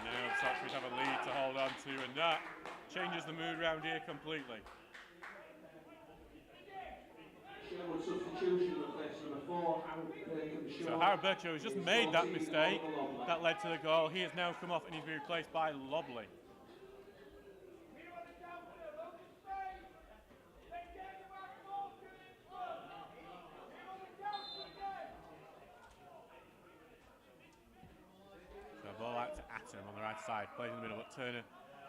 S1: Now Stocksbridge have a lead to hold on to, and that changes the mood round here completely. So Howard Bercho has just made that mistake that led to the goal. He has now come off and he's been replaced by Lobley. So ball out to Atom on the right side, plays in the middle, but Turner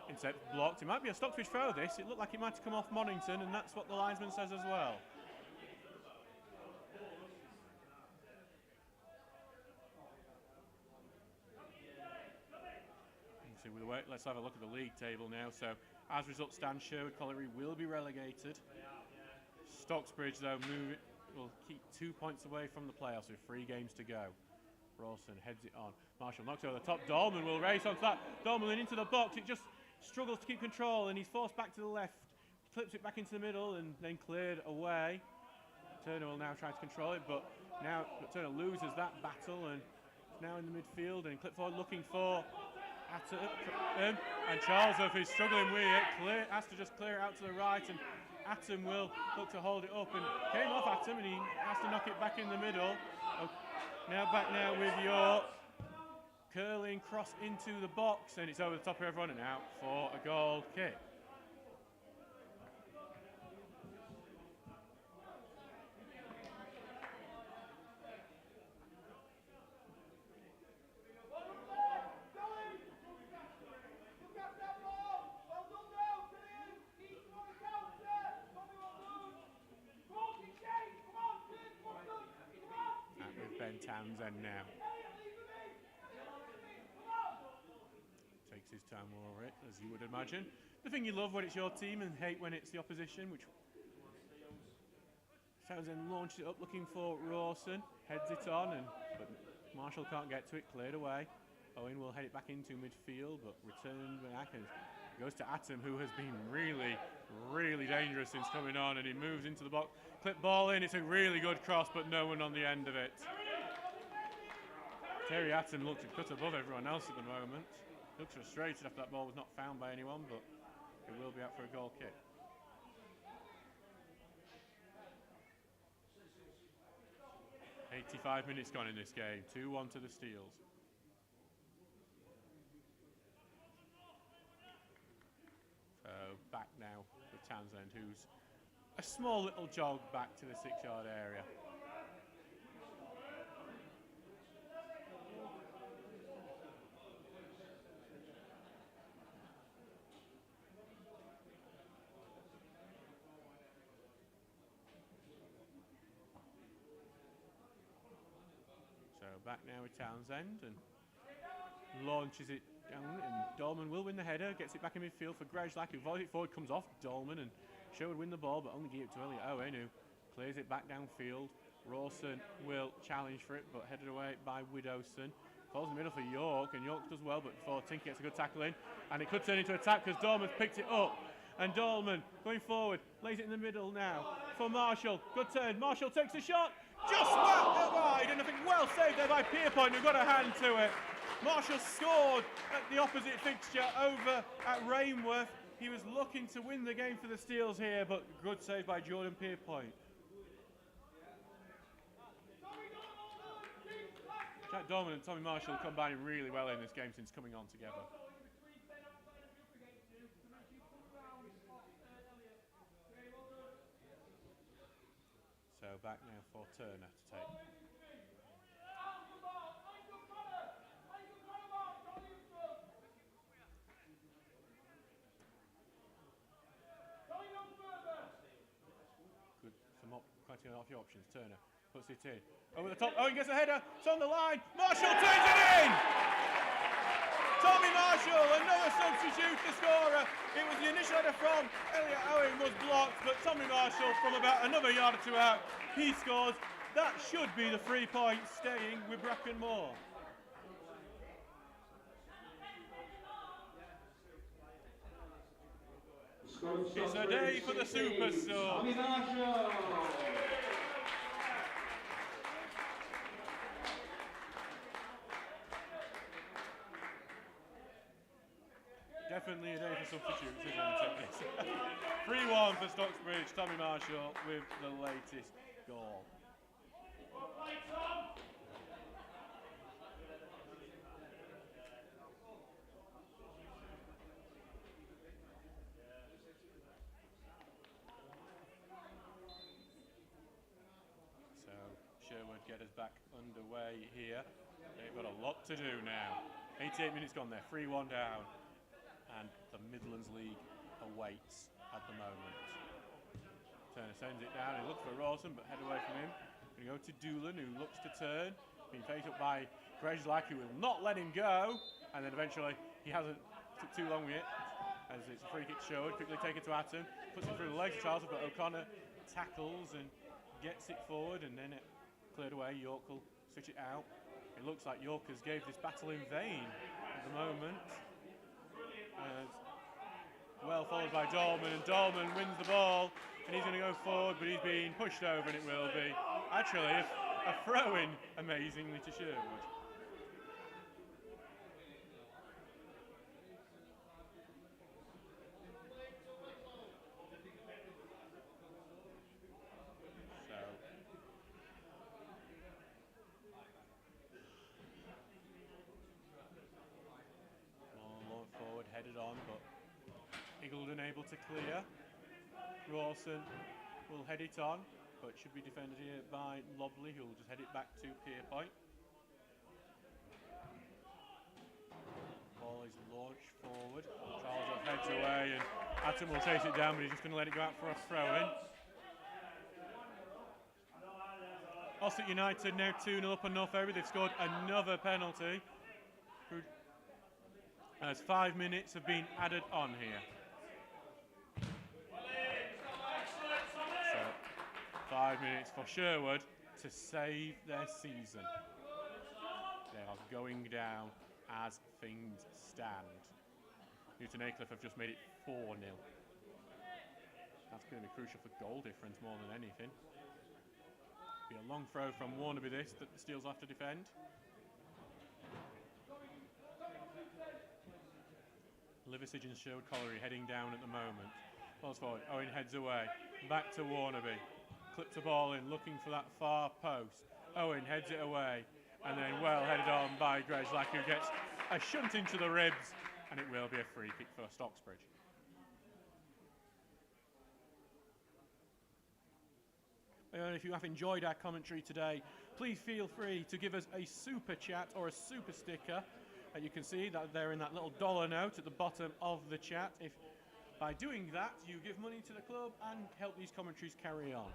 S1: intercept blocked. It might be a Stocksbridge throw this. It looked like it might have come off Monington, and that's what the linesman says as well. Let's have a look at the league table now. So, as results stand, Sherwood Colliery will be relegated. Stocksbridge, though, will keep 2 points away from the playoffs with 3 games to go. Rawson heads it on. Marshall knocks over the top. Dolman will race onto that. Dolman into the box. It just struggles to keep control, and he's forced back to the left. Flips it back into the middle, and then cleared away. Turner will now try to control it, but Turner loses that battle, and is now in the midfield and clip forward looking for Atom, and Charlesworth is struggling with it. Has to just clear it out to the right, and Atom will look to hold it up, and came off Atom, and he has to knock it back in the middle. Now back now with York, curling cross into the box, and it's over the top of everyone and out for a goal kick. Townsend now takes his time over it, as you would imagine. The thing you love when it's your team and hate when it's the opposition, which Townsend launched it up looking for Rawson, heads it on, but Marshall can't get to it, cleared away. Owen will head it back into midfield, but returned back, and goes to Adam, who has been really, really dangerous since coming on, and he moves into the box. Clip ball in, it's a really good cross, but no one on the end of it. Terry Atten looks a cut above everyone else at the moment. Looks frustrated after that ball was not found by anyone, but it will be out for a goal kick. "85 minutes gone in this game, 2-1 to the Steels. So back now with Townsend, who's a small little jog back to the 6-yard area. So back now with Townsend and launches it down, and Dolman will win the header, gets it back in midfield for Grejlak, who volleys it forward, comes off Dolman, and Sherwood win the ball, but only give it to Elliot Owen, who clears it back downfield. Rawson will challenge for it, but headed away by Widowson. Falls in the middle for York, and York does well, but before Tinker gets a good tackle in, and it could turn into attack because Dolman's picked it up. And Dolman going forward, lays it in the middle now for Marshall. Good turn, Marshall takes a shot, just wide, and I think well saved there by Pierpoint, who got a hand to it. Marshall scored at the opposite fixture over at Rainworth. He was looking to win the game for the Steels here, but good save by Jordan Pierpoint. Jack Dolman and Tommy Marshall combining really well in this game since coming on together. So back now for Turner to take. Good, quite off your options. Turner puts it in. Over the top, Owen gets a header, it's on the line, Marshall turns it in! Tommy Marshall, another substitute, the scorer. It was the initial header from Elliot Owen was blocked, but Tommy Marshall from about another yard or two out, he scores. That should be the 3 points staying with Brackenmore. It's a day for the Super Sub.
S2: Tommy Marshall.
S1: Definitely a day for substitutes, isn't it? 3-1 for Stocksbridge. Tommy Marshall with the latest goal. So Sherwood get us back underway here. They've got a lot to do now. 88 minutes gone there, 3-1 down. And the Midlands League awaits at the moment. Turner sends it down, he looks for Rawson, but head away from him. Going to go to Doolan, who looks to turn. Being faced up by Grejlak, who will not let him go. And then eventually, he hasn't took too long with it. As it's a free kick showed, quickly taken to Atten. Puts it through the legs of Charles, but O'Connor tackles and gets it forward. And then it cleared away. York will switch it out. It looks like Yorkers gave this battle in vain at the moment. Well followed by Dolman, and Dolman wins the ball, and he's going to go forward, but he's being pushed over, and it will be actually a throw-in, amazingly, to Sherwood. Headed on, but Eagledon able to clear. Rawson will head it on, but should be defended here by Lobley, who will just head it back to Pierpoint. Ball is launched forward. Charles heads away, and Atten will chase it down, but he's just going to let it go out for a throw-in. Ossett United now 2-0 up on North Ferry. They've scored another penalty. As 5 minutes have been added on here. So, 5 minutes for Sherwood to save their season. They are going down as things stand. Newton Aycliffe have just made it 4-0. That's going to be crucial for goal difference more than anything. Be a long throw from Warnaby this that the Steels have to defend. Liversidge and Sherwood Colliery heading down at the moment. Balls forward, Owen heads away, back to Warnaby. Clips the ball in, looking for that far post. Owen heads it away, and then well headed on by Grezlak, who gets a shunt into the ribs, and it will be a free kick for Stocksbridge. If you have enjoyed our commentary today, please feel free to give us a super chat or a super sticker. You can see that they're in that little dollar note at the bottom of the chat. If by doing that, you give money to the club and help these commentaries carry on.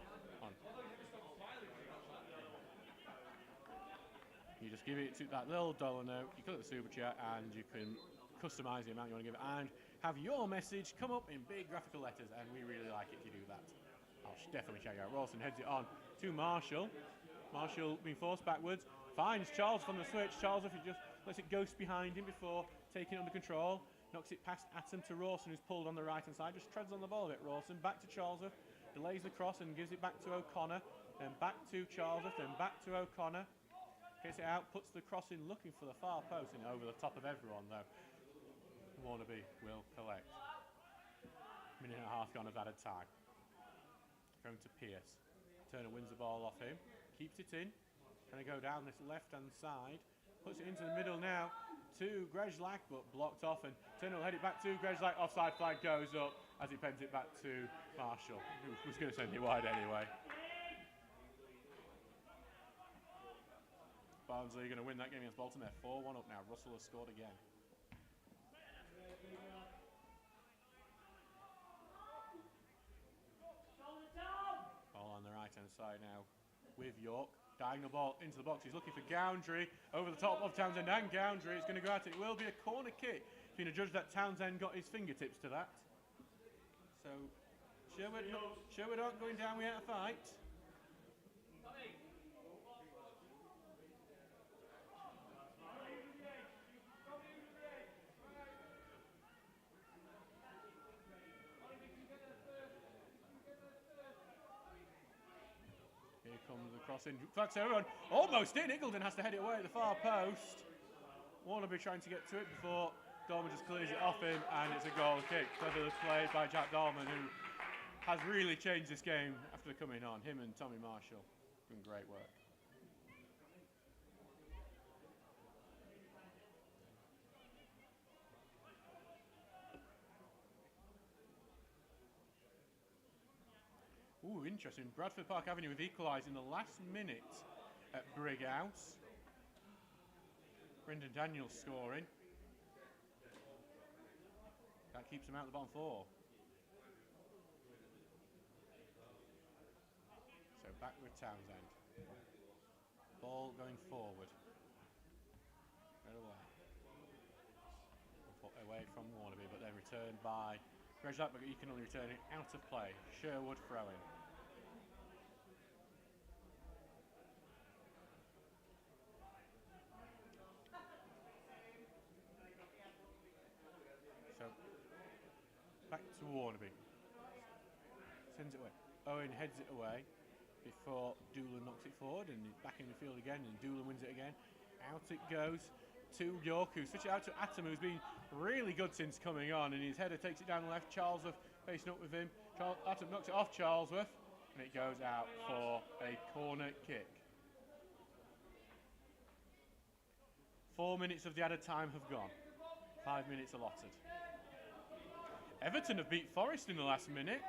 S1: You just give it to that little dollar note, you click the super chat, and you can customise the amount you want to give it and have your message come up in big graphical letters, and we really like it if you do that. I'll definitely check it out. Rawson heads it on to Marshall. Marshall being forced backwards, finds Charles from the switch. Charles, if he just lets it ghost behind him before taking it under control, knocks it past Atom to Rawson, who's pulled on the right hand side, just treads on the ball a bit. Rawson back to Charlesworth, delays the cross and gives it back to O'Connor, then back to Charlesworth, then back to O'Connor. Gets it out, puts the cross in, looking for the far post, and over the top of everyone though. Warnaby will collect. Minute and a half gone of added time. Going to Pierce. Turner wins the ball off him, keeps it in, going to go down this left hand side, puts it into the middle now to Grezlak, but blocked off, and Turner will head it back to Grezlak. Offside flag goes up as he pens it back to Marshall, who was going to send it wide anyway. Barnsley are going to win that game against Bolton. They're 4-1 up now. Russell has scored again. Ball on the right hand side now with York. Diagonal ball into the box. He's looking for Goundry over the top of Townsend, and Goundry is going to go at it. It will be a corner kick. Being adjudged that Townsend got his fingertips to that. So Sherwood aren't going down without a fight. Here comes the cross in. Flags everyone. Almost in. Iggulden has to head it away at the far post. Warnaby trying to get to it before Dolman just clears it off him, and it's a goal kick. Cleverly played by Jack Dolman, who has really changed this game after coming on. Him and Tommy Marshall doing great work. Ooh, interesting. Bradford Park Avenue have equalised in the last minute at Brighouse. Brendan Daniels scoring. That keeps them out of the bottom four. So back with Townsend. Ball going forward. Right away. Put away from Warnaby, but they're returned by Grezlak, but you can only return it out of play. Sherwood throwing. So back to Warnaby. Sends it away. Owen heads it away before Doolan knocks it forward, and back in the field again, and Doolan wins it again. Out it goes to York, who switches it out to Atom, who's been really good since coming on, and his header takes it down the left. Charlesworth facing up with him. Atom knocks it off Charlesworth, and it goes out for a corner kick. 4 minutes of the added time have gone. 5 minutes allotted. Everton have beat Forest in the last minute.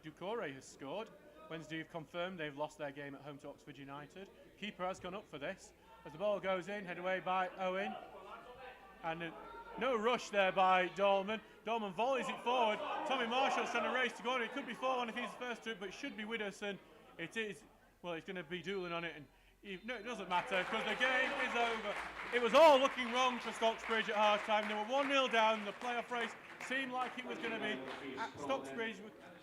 S1: Ducore has scored. Wednesday have confirmed they've lost their game at home to Oxford United. Keeper has gone up for this. As the ball goes in, head away by Owen. And no rush there by Dolman. Dolman volleys it forward. Tommy Marshall's trying to race to go on. It could be 4-1 if he's first to it, but it should be Widdowson. It is. Well, it's going to be Doolan on it. And no, it doesn't matter because the game is over. It was all looking wrong for Stocksbridge at half time. They were 1-0 down. The playoff race seemed like it was going to be Stocksbridge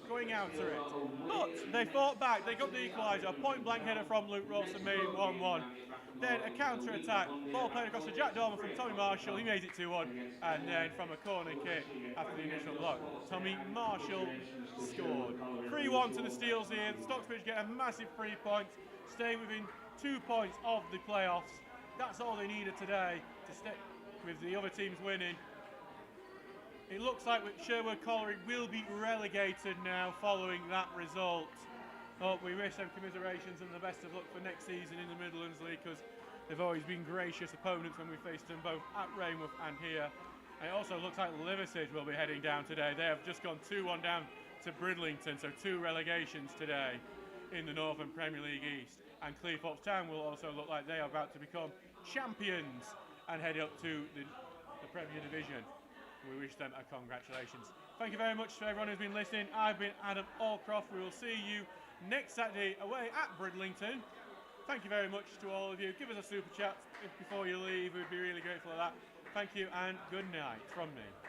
S1: going out to it. But they fought back, they got the equaliser, a point-blank header from Luke Robson made it 1-1. Then a counter-attack, ball played across to Jack Dorman from Tommy Marshall, he made it 2-1. And then from a corner kick after the initial block, Tommy Marshall scored. 3-1 to the Steels here. Stocksbridge get a massive 3 points, stay within 2 points of the playoffs. That's all they needed today to stick with the other teams winning. It looks like Sherwood Colliery will be relegated now following that result. But we wish them commiserations and the best of luck for next season in the Midlands League, because they've always been gracious opponents when we faced them both at Rainworth and here. And it also looks like Liversedge will be heading down today. They have just gone 2-1 down to Bridlington, so 2 relegations today in the Northern Premier League East. And Cleethorpes Town will also look like they are about to become champions and head up to the Premier Division. We wish them a congratulations. Thank you very much to everyone who's been listening. I've been Adam Allcroft. We will see you next Saturday away at Bridlington. Thank you very much to all of you. Give us a super chat before you leave. We'd be really grateful for that. Thank you and good night from me.